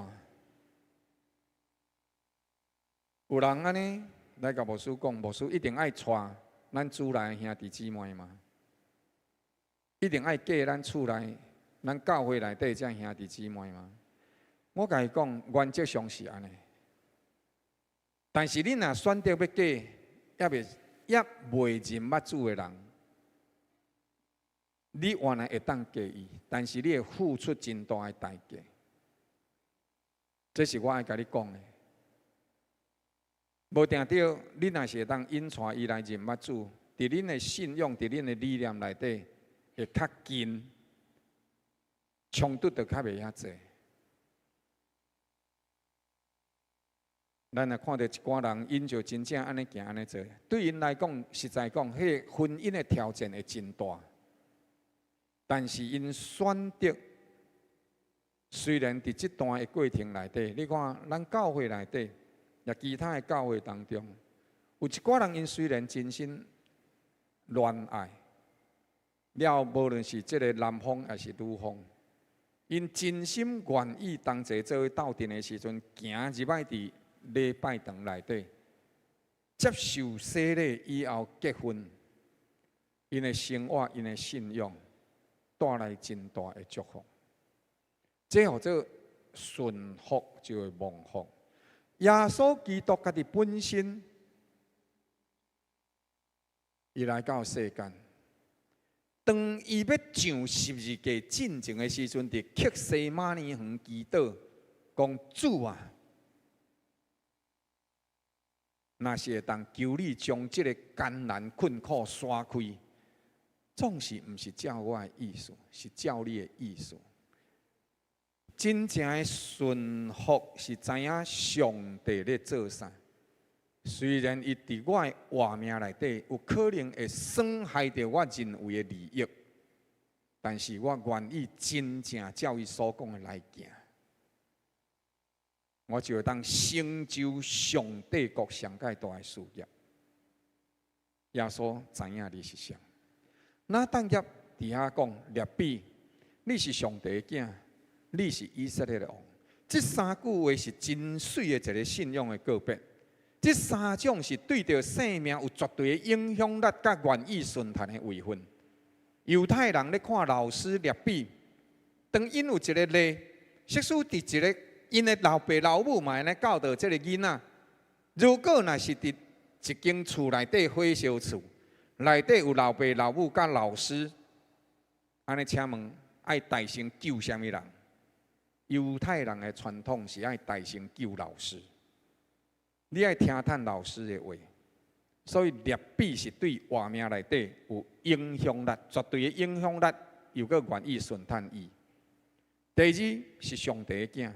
有人安尼来甲牧师讲，牧师一定爱娶咱厝内兄弟姊妹嘛，一定爱嫁咱厝内、咱教会内底这兄弟姊妹嘛。我甲伊讲，原则上是安尼，但是恁若选择要嫁，也袂认捌主的人，你原来会当嫁伊，但是你会付出真大的代价。这是我爱甲你讲的。无定着，你若是会当引带伊来认捌主，伫恁的信仰、伫恁的理念内底会较近，冲突就较袂遐济。咱若看到一寡人，因就真正安尼行安尼做，对因来讲，实在讲，迄个婚姻的挑战会真大。但是因选择，虽然伫这段的过程内底，你看咱教会内底，也其他的教会当中，有一寡人因虽然真心恋爱，了无论是这个男方还是女方，因真心愿意同齐做伙斗阵的时阵，行入来伫礼拜堂内底，接受洗礼以后结婚，因的生活、因的信仰，带来真大的祝福。这叫做顺服就会蒙福。耶稣基督家己本身，伊来到世间，当伊要上十字架进前的时阵，伫克西马尼园祈祷，讲主啊，若是会当求你将这个艰难困苦刷开，总是毋是照我的意思，是照你的意思。真正的顺服是知影上帝咧做啥。虽然伊伫我的活命内底有可能会损害到我认为的利益，但是我愿意真正照伊所讲的来行，我就会当成就上帝国上界大的事业。耶稣知影你是啥，那当业底下讲列比，你是上帝的囝。你是以色列的王，这三句话是真水的一个信仰的告别。这三种是对着生命有绝对的影响力，甲愿意顺摊的位分。犹太人咧看老师列比，当因有一个例，即使伫一个因的老爸老母嘛，来教导这个囡仔。如果若是伫一间厝内底火烧厝，内底有老爸老母甲老师，安尼请问爱大声救啥物人？犹太人的传统是爱大声救老师，你爱听探老师的话，所以列比是对活命内底有影响力，绝对的影响力，又搁愿意顺探伊。第二是上帝的囝，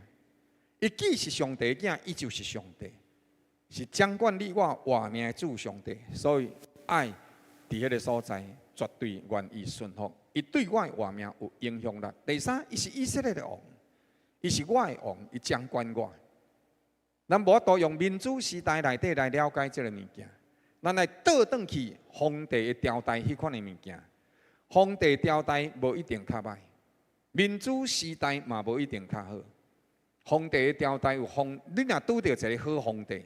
伊既是上帝的囝，伊就是上帝，是掌管你我活命的主上帝，所以爱伫迄个所在绝对愿意顺服，伊对我的活命有影响力。第三，伊是以色列的王。伊是我的王，伊掌管我。咱无法度用民主时代内底来了解这个物件，咱来倒转去皇帝的朝代迄款的物件。皇帝朝代无一定较歹，民主时代嘛无一定较好。皇帝的朝代有你若拄到一个好皇帝，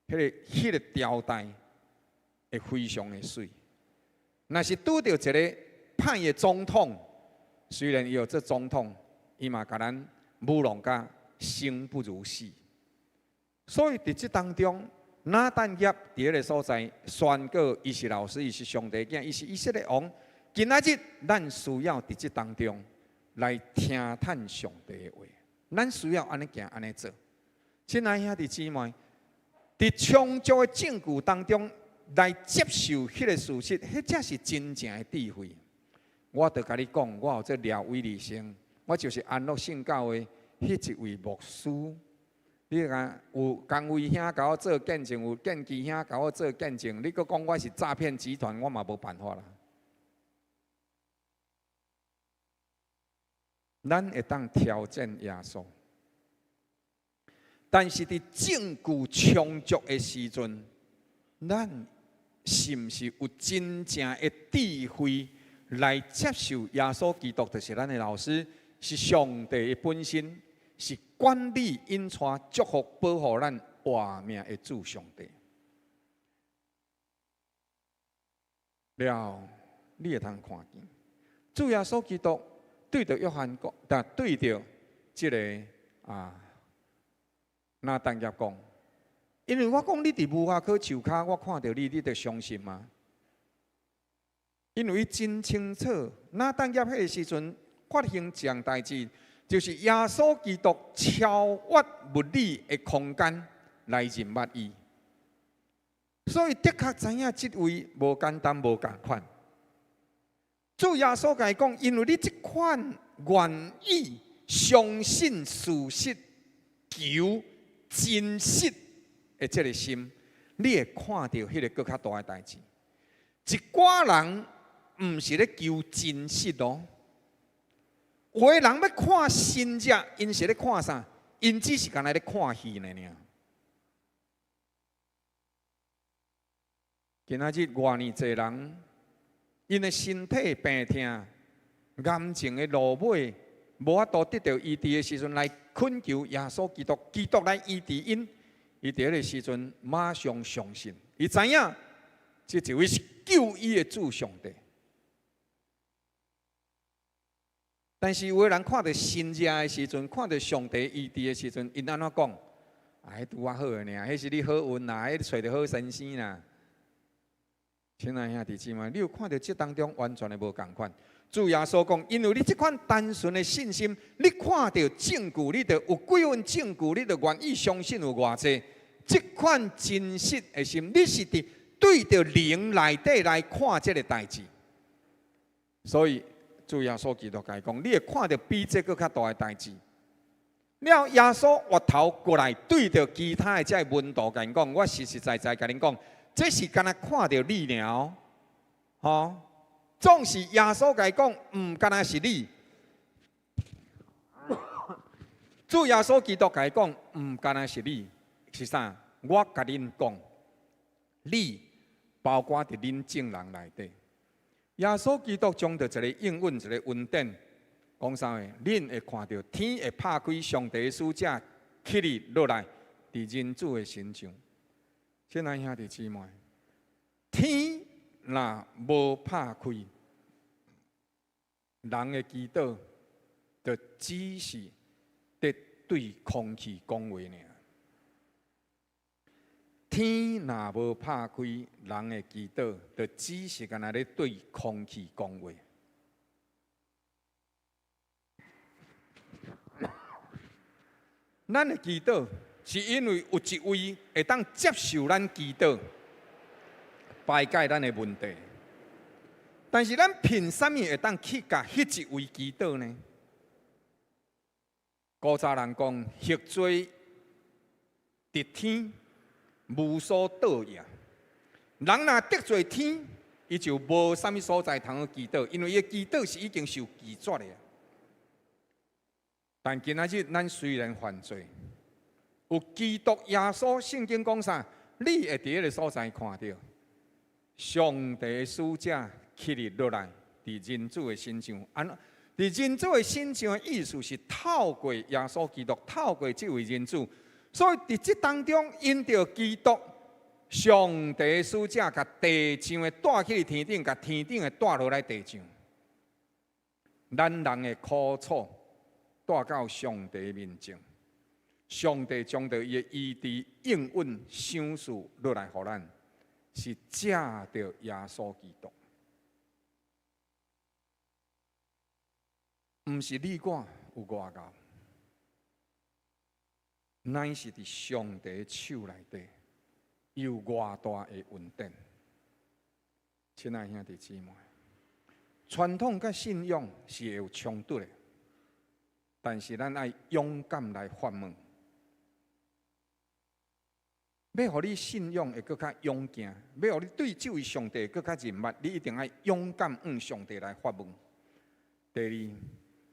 迄个朝代会非常的水。若是拄到一个歹的总统，虽然伊有这总统，伊嘛甲咱侮辱甲生不如死。所以伫这当中，拿但业伫迄个所在宣告，伊是老师，伊是上帝囝，伊是以色列王。今仔日，咱需要伫这当中来听探上帝的话。咱需要安尼行，安尼做。亲爱兄弟姊妹，伫充足的证据当中来接受迄个事实，迄才是真正的智慧。我著甲你讲，我有这廖伟利生，我就是安乐圣教会迄一位牧师。你讲有江伟兄甲我做见证，有建基兄甲我做见证，你佫讲我是诈骗集团，我嘛无办法啦。咱会当挑战耶稣，但是伫证据充足的时阵，咱是毋是有真正的智慧来接受耶稣基督？就是咱的老师，是上帝的本身，是管理、引带、祝福、保护咱活命的主上帝。了，你会通看见，主耶稣基督。对着约翰讲，但对着这个拿但业讲，因为我讲你伫无花果树骹，我看到你，你着相信吗？因为伊真清楚，拿但业迄个时阵发生一件代志，就是耶稣基督超越物理的空间来认捌伊，所以的确知影这位无简单，无共款。主耶稣甲伊讲，因为你这款愿意相信事实、求真实的这个心，你会看到迄个更较大的代志。一寡人毋是咧求真实哦，有的人要看真者，因是咧看啥？因只是干来咧看戏呢尔。今仔日偌尼侪人。因的身体病痛、癌症的落尾，无法度得到医治的时阵，来恳求耶稣基督，基督来医治因。伊伫迄个时阵马上相信，伊知影这一位是救伊的主上帝。但是有个人看到新者的时阵，看到上帝医治的时阵，因安怎讲？哎，拄啊好个尔，迄是你好运啦，迄找着好先生啦。亲爱兄弟姊妹，你有看到这当中完全的无共款？主耶稣讲，因为你这款单纯的信心，你看到证据，你就有几份证据，你就愿意相信有偌济。这款真实的心，你是伫对着灵内底来看这个代志。所以主耶稣基督甲伊讲，你会看到比这个较大的代志。了，耶稣回头过来，对着其他的这门徒甲因讲，我实实在在甲恁讲。这是敢若看到你了，吼！总是耶稣甲伊讲，敢若是你。主耶稣基督甲伊讲，敢若是你，是啥？我甲恁讲，你包括伫恁众人内底。耶稣基督将着一个应允，一个恩典，讲啥个？恁会看到天会拍开，上帝的使者起日落来，伫人子的身上。亲爱兄弟姊妹，天若无拍开，人的祈祷就只是在对空气讲话尔。天若无拍开，人的祈祷就只是干那咧对空气讲话。咱的祈祷。是因为有一位会当接受咱祈祷，排解咱的问题。但是咱凭什么会当去甲迄一位祈祷呢？古早人讲，血罪得天，无所倒也。人若得罪天，伊就无啥物所在通去祈祷，因为伊祈祷是已经受拒绝的。但今仔日咱虽然犯罪，有基督耶稣，圣经讲啥？你会伫迄个所在看到上帝的使者起日落来，伫人子的身上。伫人子的身上的意思是透过耶稣基督，透过这位人子，所以伫这当中，因着基督，上帝使者甲地上的带去天顶，甲天顶的带落来地上。咱人的苦楚带到上帝面前，上帝将着伊的医治应允赏赐落来，互咱是借着耶稣基督，毋是你我有外高，乃是伫上帝手内底有偌大的恩典。亲爱兄弟姊妹，传统甲信仰是会有冲突的，但是咱爱勇敢来发问。要互你信仰会更较勇敢，要互你对这位上帝更较认捌，你一定要勇敢向上帝来发问。第二，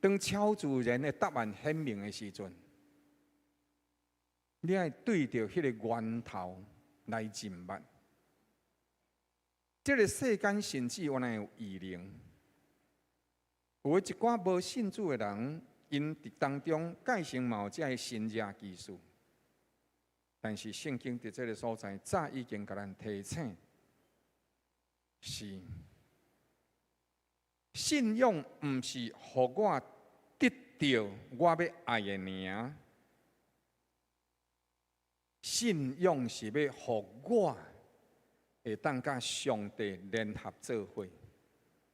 当超自然的答案显明的时阵，你爱对着迄个源头来认捌。这个世间甚至原来有异灵，有一寡无信主的人，因伫当中改成嘛有这个神业技术。但是圣经伫这个所在，早已经甲咱提醒，是信仰毋是互我得到我要爱的名，信仰是要互我会当甲上帝联合做伙，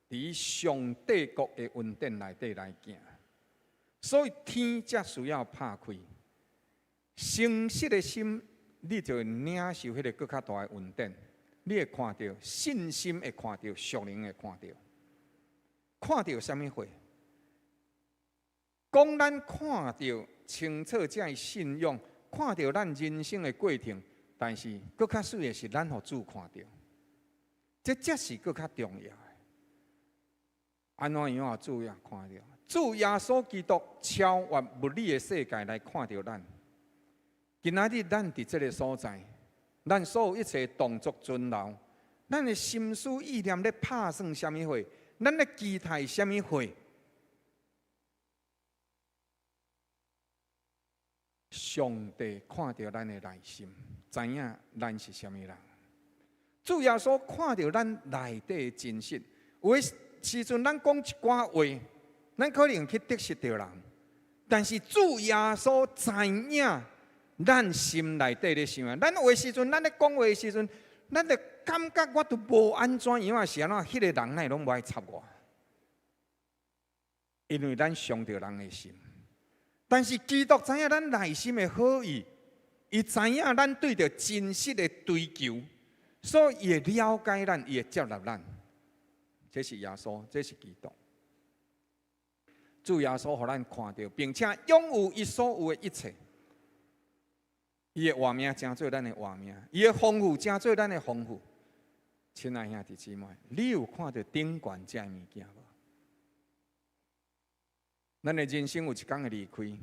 伫上帝国的恩典内底来行。所以天才需要拍开。诚实的心，你就会领受迄个更较大的恩典。你会看到信心，会看到属灵，会看到。看到什么货？讲咱看到清楚这个信仰，看到咱人生的过程，但是更较水的是咱互主看到，这才是更较重要的。安怎样啊？主也看到，主耶稣基督超越物理的世界来看到咱。今仔日咱伫这个所在，咱所有一切动作遵留，咱的心思意念咧拍算什么货？咱咧期待什么货？上帝看到咱的内心，知影咱是什么人。主耶稣看到咱内底的真实，有的时阵咱讲一寡话，咱可能去得失到人，但是主耶稣知影。咱心内底咧想啊，咱有诶时阵，咱咧讲话诶时阵，咱咧感觉我都无安怎样啊，是安怎？迄个人乃拢无爱插我，因为咱伤着人诶心。但是基督知影咱内心诶好意，伊知影咱对着真实诶追求，所以伊会了解咱，伊会接纳咱。这是耶稣，这是基督。主耶稣互咱看到，并且拥有伊所有诶一切。伊的活命真做咱的活命，伊的丰富真做咱的丰富。亲爱兄弟姊妹，你有看到顶悬这物件无？咱的人生有一天会离开。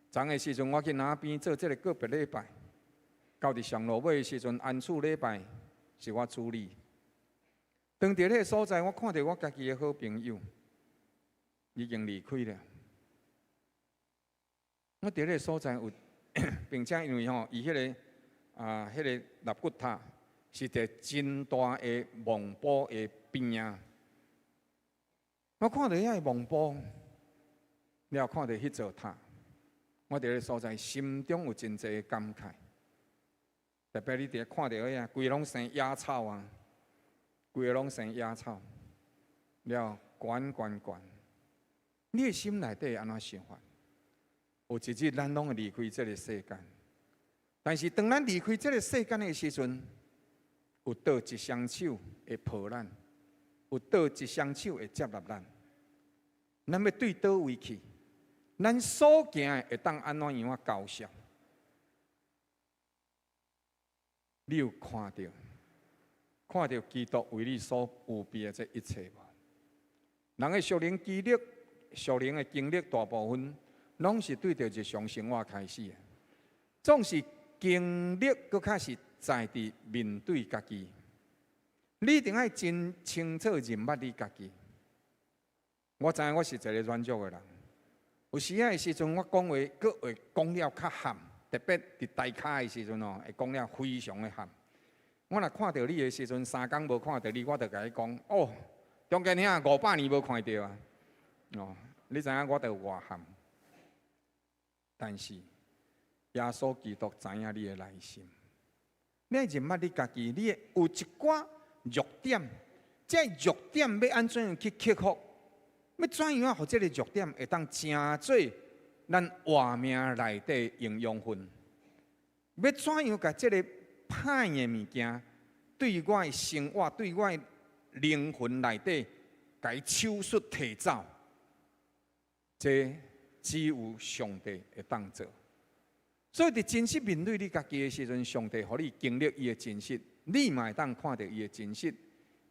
昨个时阵，我去那边做这个个别礼拜，到伫上路尾的时阵，安处礼拜是我主理。当伫迄个所在，我看到我家己的好朋友已经离开了。我伫迄个所在有。并且因为伊迄个肋骨塔是伫真大的墓堡的边啊，我看到遐个墓堡，了看到迄座塔，我伫个所在心中有真侪感慨。特别你伫看到遐，规拢生野草啊，规个拢生野草，了悬，你的心内底安怎想法？有一日，咱拢会离开这个世间。但是，当咱离开这个世间的时阵，有倒一双手会抱咱，有倒一双手会接纳咱。咱要对倒位去？咱所行的会当安怎样高效？你有看到基督为你所有备的这一切无？人的属灵经历、属灵的经历大部分。拢是对着日常生活开始的，总是经历搁较是在伫面对家己。你一定要真清楚认捌你家己。我知影我是一个软弱的人，有时仔的时阵，我讲话佫会讲了较含，特别伫大卡的时阵哦，会讲了非常的含。我若看到你的时阵，3工无看到你，我就甲你讲哦，中间遐500年无看到啊！哦，你知影我就偌含。但是耶稣基督知影你的内心，你要认捌你家己，你有一寡弱点，这弱点要安怎样去克服？要怎样啊？互这个弱点会当成做咱活命内底营养分？要怎样甲这个歹的物件，对我的生活、对我的灵魂内底，甲伊抽出提走？这只有上帝会当做。所以，伫真实面对你家己的时阵，上帝互你经历伊的真实，你嘛会当看到伊的真实，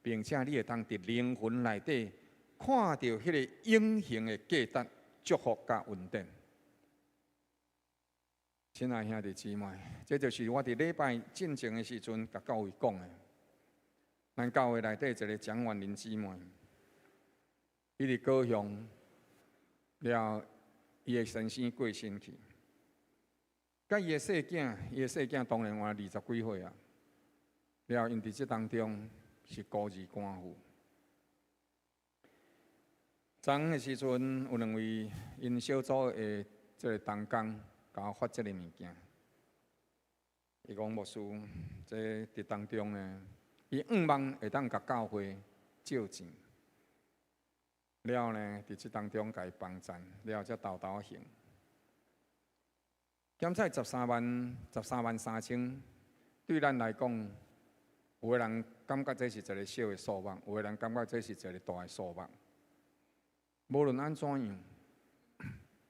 并且你会当伫灵魂内底看到迄个永恒的价值、祝福甲稳定。亲爱兄弟姊妹，这就是我伫礼拜进前的时阵，甲教会讲的。咱教会内底一个蒋万林姊妹，伊伫高雄了，伊的先生过身去。甲伊的细囝当然活20几岁啊。了，因伫这当中是孤儿寡妇。昨昏的时阵，有2位因小组的这个同工。甲我发这个物件，伊讲牧师，这伫当中呢，伊望会当甲教会借钱，了呢，伫这当中甲伊帮赞，了才豆行。检彩13万3千，对咱来讲，有个人感觉这是一个小的数目，有个人感觉这是一个大的数目。无论安怎样，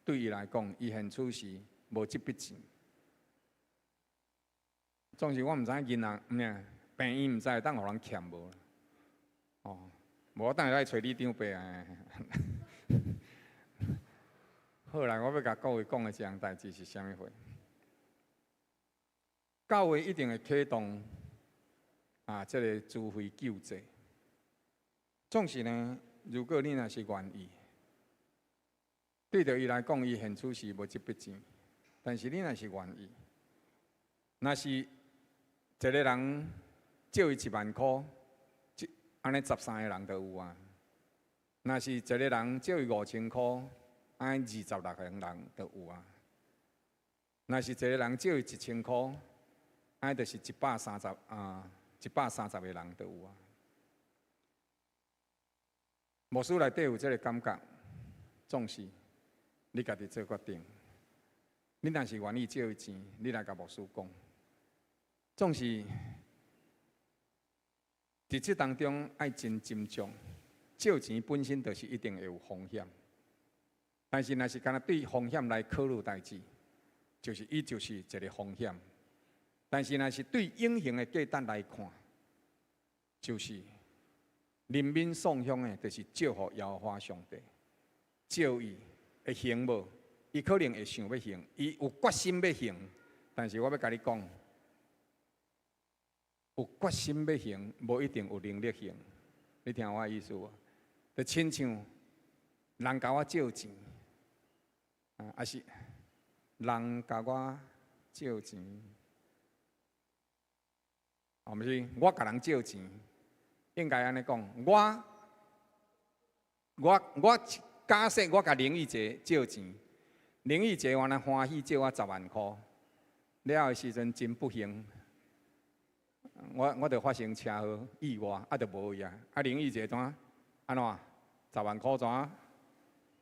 对伊来讲，伊现处时。无这笔钱，总是我毋知影囡仔病院毋知当互人欠无哦，无等下来找你长伯啊。好啦，我要甲各位讲的这样代志是啥物货？教会一定会启动这个资费救济。总是呢，如果你若是愿意，对着伊来讲，伊现处是无这笔钱。但是你若是愿意，若是一个人借伊1万块，安尼13个人就有啊。若是一个人借伊5000块，安尼26个人就有啊。若是一个人借伊1000块，安尼就是130个人就有啊。牧师内底有这个感觉，总是你家己做决定。你若是愿意借伊钱，你来甲牧师讲。总是伫这当中爱真斟酌，借钱本身就是一定会有风险。但是若是干那对风险来考虑代志，就是伊就是一个风险。但是若是对永恒的价值来看，就是人民送向的，就是祝福耶和华上帝，借伊会行无？伊可能会想要行，伊有决心要行，但是我要甲你讲，有决心要行，无一定有能力行。你听我的意思无？就亲像人甲我借钱，还是人甲我借钱，毋是我甲人借钱，应该安尼讲，我假设我甲林义杰借钱。林义杰原来欢喜借我10万块，了后时阵真不幸，我就发生车祸意外，就无去啊。林义杰怎安怎10万块怎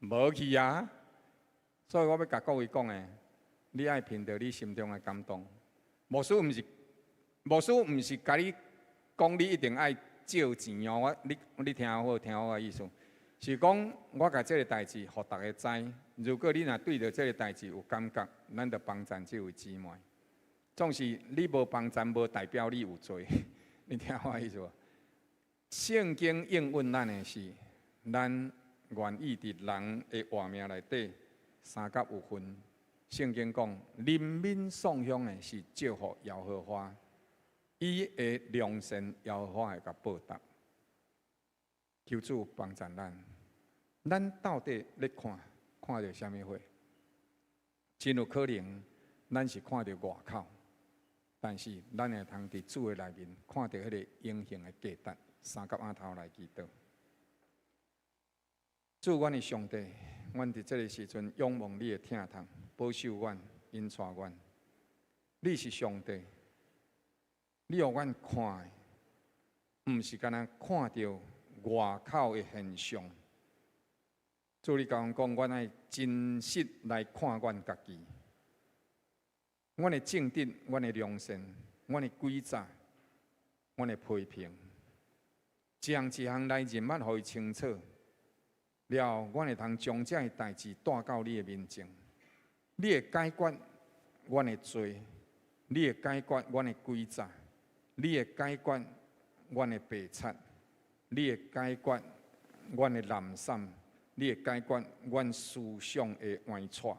无去啊？所以我要甲各位讲诶，你爱凭着你心中诶感动。牧师毋是甲你讲你一定爱借钱哦。你听好听我诶意思。是讲，我甲这个代志，互大家知。如果你若对着这个代志有感觉，咱就帮赞这位姊妹。总是你无帮赞，无代表你有罪。你听我意思无？圣经应允咱的是，咱愿意伫人的活命内底3甲5分。圣经讲，人民送向的是祝福耶和华，伊的良善耶和华会甲报答。求主帮助咱，咱到底咧看到什么货？真有可能，咱是看到外口，但是咱会通伫主的内面看到迄个永恒的价值。三角仔头来祈祷，主，阮的上帝，阮伫这个时阵仰望你的疼痛，保守阮，引带阮。你是上帝，你互阮看的，毋是干那看到外口的现象。主，你甲阮讲，阮爱真实来看阮家己，阮的正直，阮的良善，阮的诡诈，阮的批评，一项一项来认捌，互伊清楚。了后，阮会通将这个代志带到你的面前，你会解决阮的罪，你会解决阮的诡诈，你会解决阮的白贼，你会解决阮的懒散，你会解决阮思想的歪错。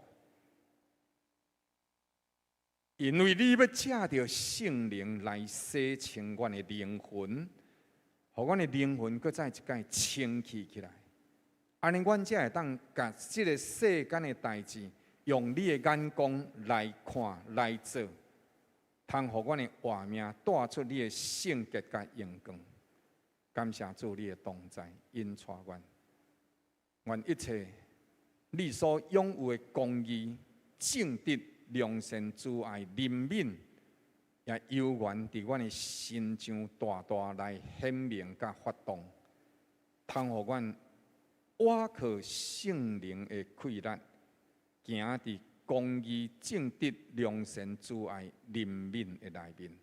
因为你要借着圣灵来洗清阮的灵魂，互阮的灵魂搁再一摆清气起来。安尼，阮才会当甲即个世间的代志，用你的眼光来看、来做，通互阮的活命带出你的圣洁甲荣光。感谢主，你的同在，引带阮，愿一切你所拥有的公义、正直、良善、慈爱、怜悯，也悠然伫阮的心上大大来显明甲发动，通互阮倚靠圣灵的气力，行伫公义、正直、良善、慈爱、怜悯的内面。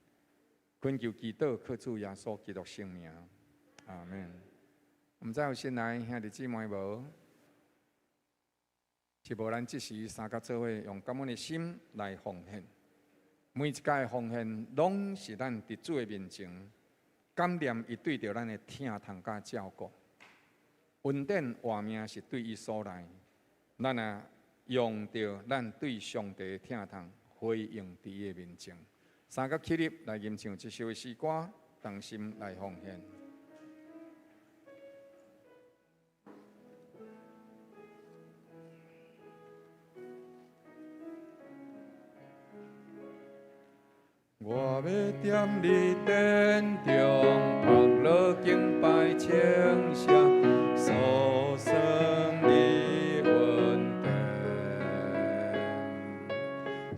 恳求祈祷，靠主耶稣基督圣名，阿门。毋知有新来兄弟姊妹无？是无？咱即时三甲做伙用感恩的心来奉献。每一届的奉献，拢是咱伫主的面前，感念伊对着咱的疼痛甲照顾。恩典活命是对伊所来，咱也用着咱对上帝的疼痛回应伫伊的面前。三甲起立来吟唱一首诗歌，同心来奉献。我要踮你殿中，旁落敬拜称谢，诉说你恩典，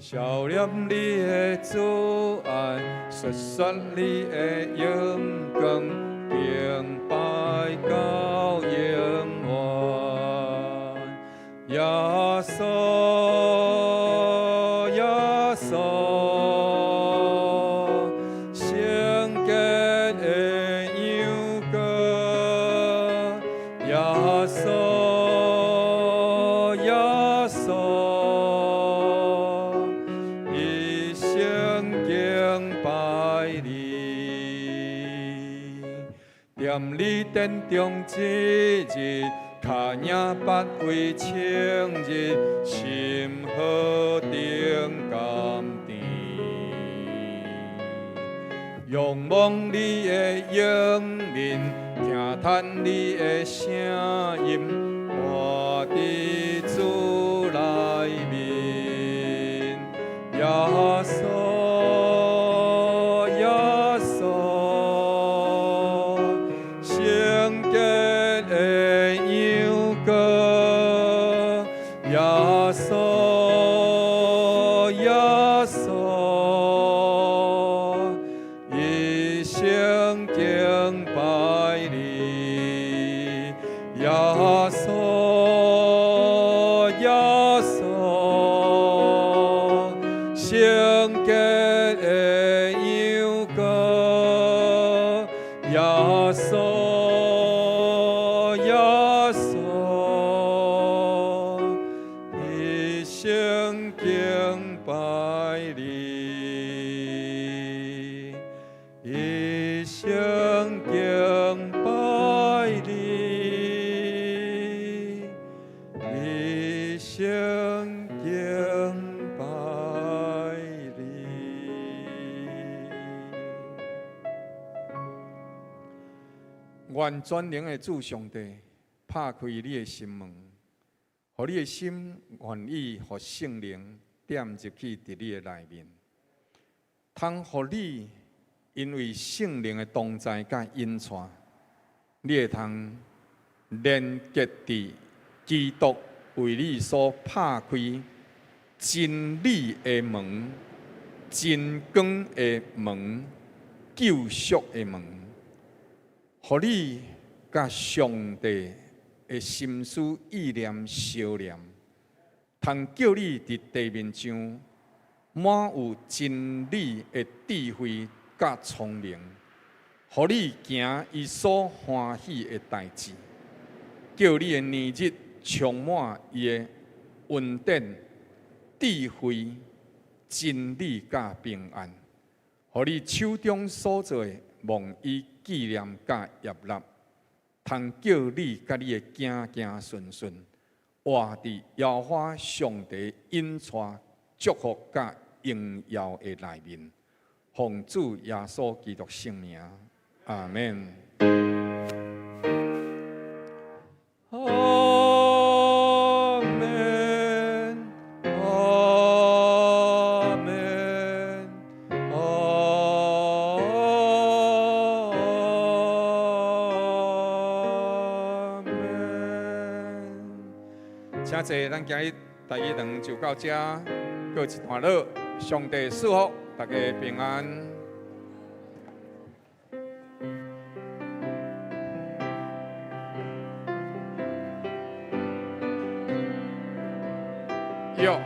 笑念你的慈爱，述说你的荣光，敬拜到永远，耶稣。你殿中一日，脚领八位清日，心好定甘甜。仰望你的容面，听叹你的声音，活伫主内面，耶稣。愿全能的主上帝，拍开你的心门，互你的心愿意互圣灵点入去伫你的内面，通互你因为圣灵的同在甲引带，你会通连接伫基督为你所拍开真理的门、真光的门、救赎的门，互你甲上帝的心思意念相连，通叫你伫地面上满有真理的智慧甲聪明，互你行伊所欢喜的代志，叫你的年日充满伊的恩典、智慧、真理甲平安，互你手中所做的望以纪念甲业立，通叫你甲你的行行顺顺，活伫耀华上帝引带祝福甲荣耀的内面。奉主耶稣基督圣名，阿门。阿门，阿门，阿门。请坐，咱今日第一堂就到这，过一段落，上帝祝福大家平安。有。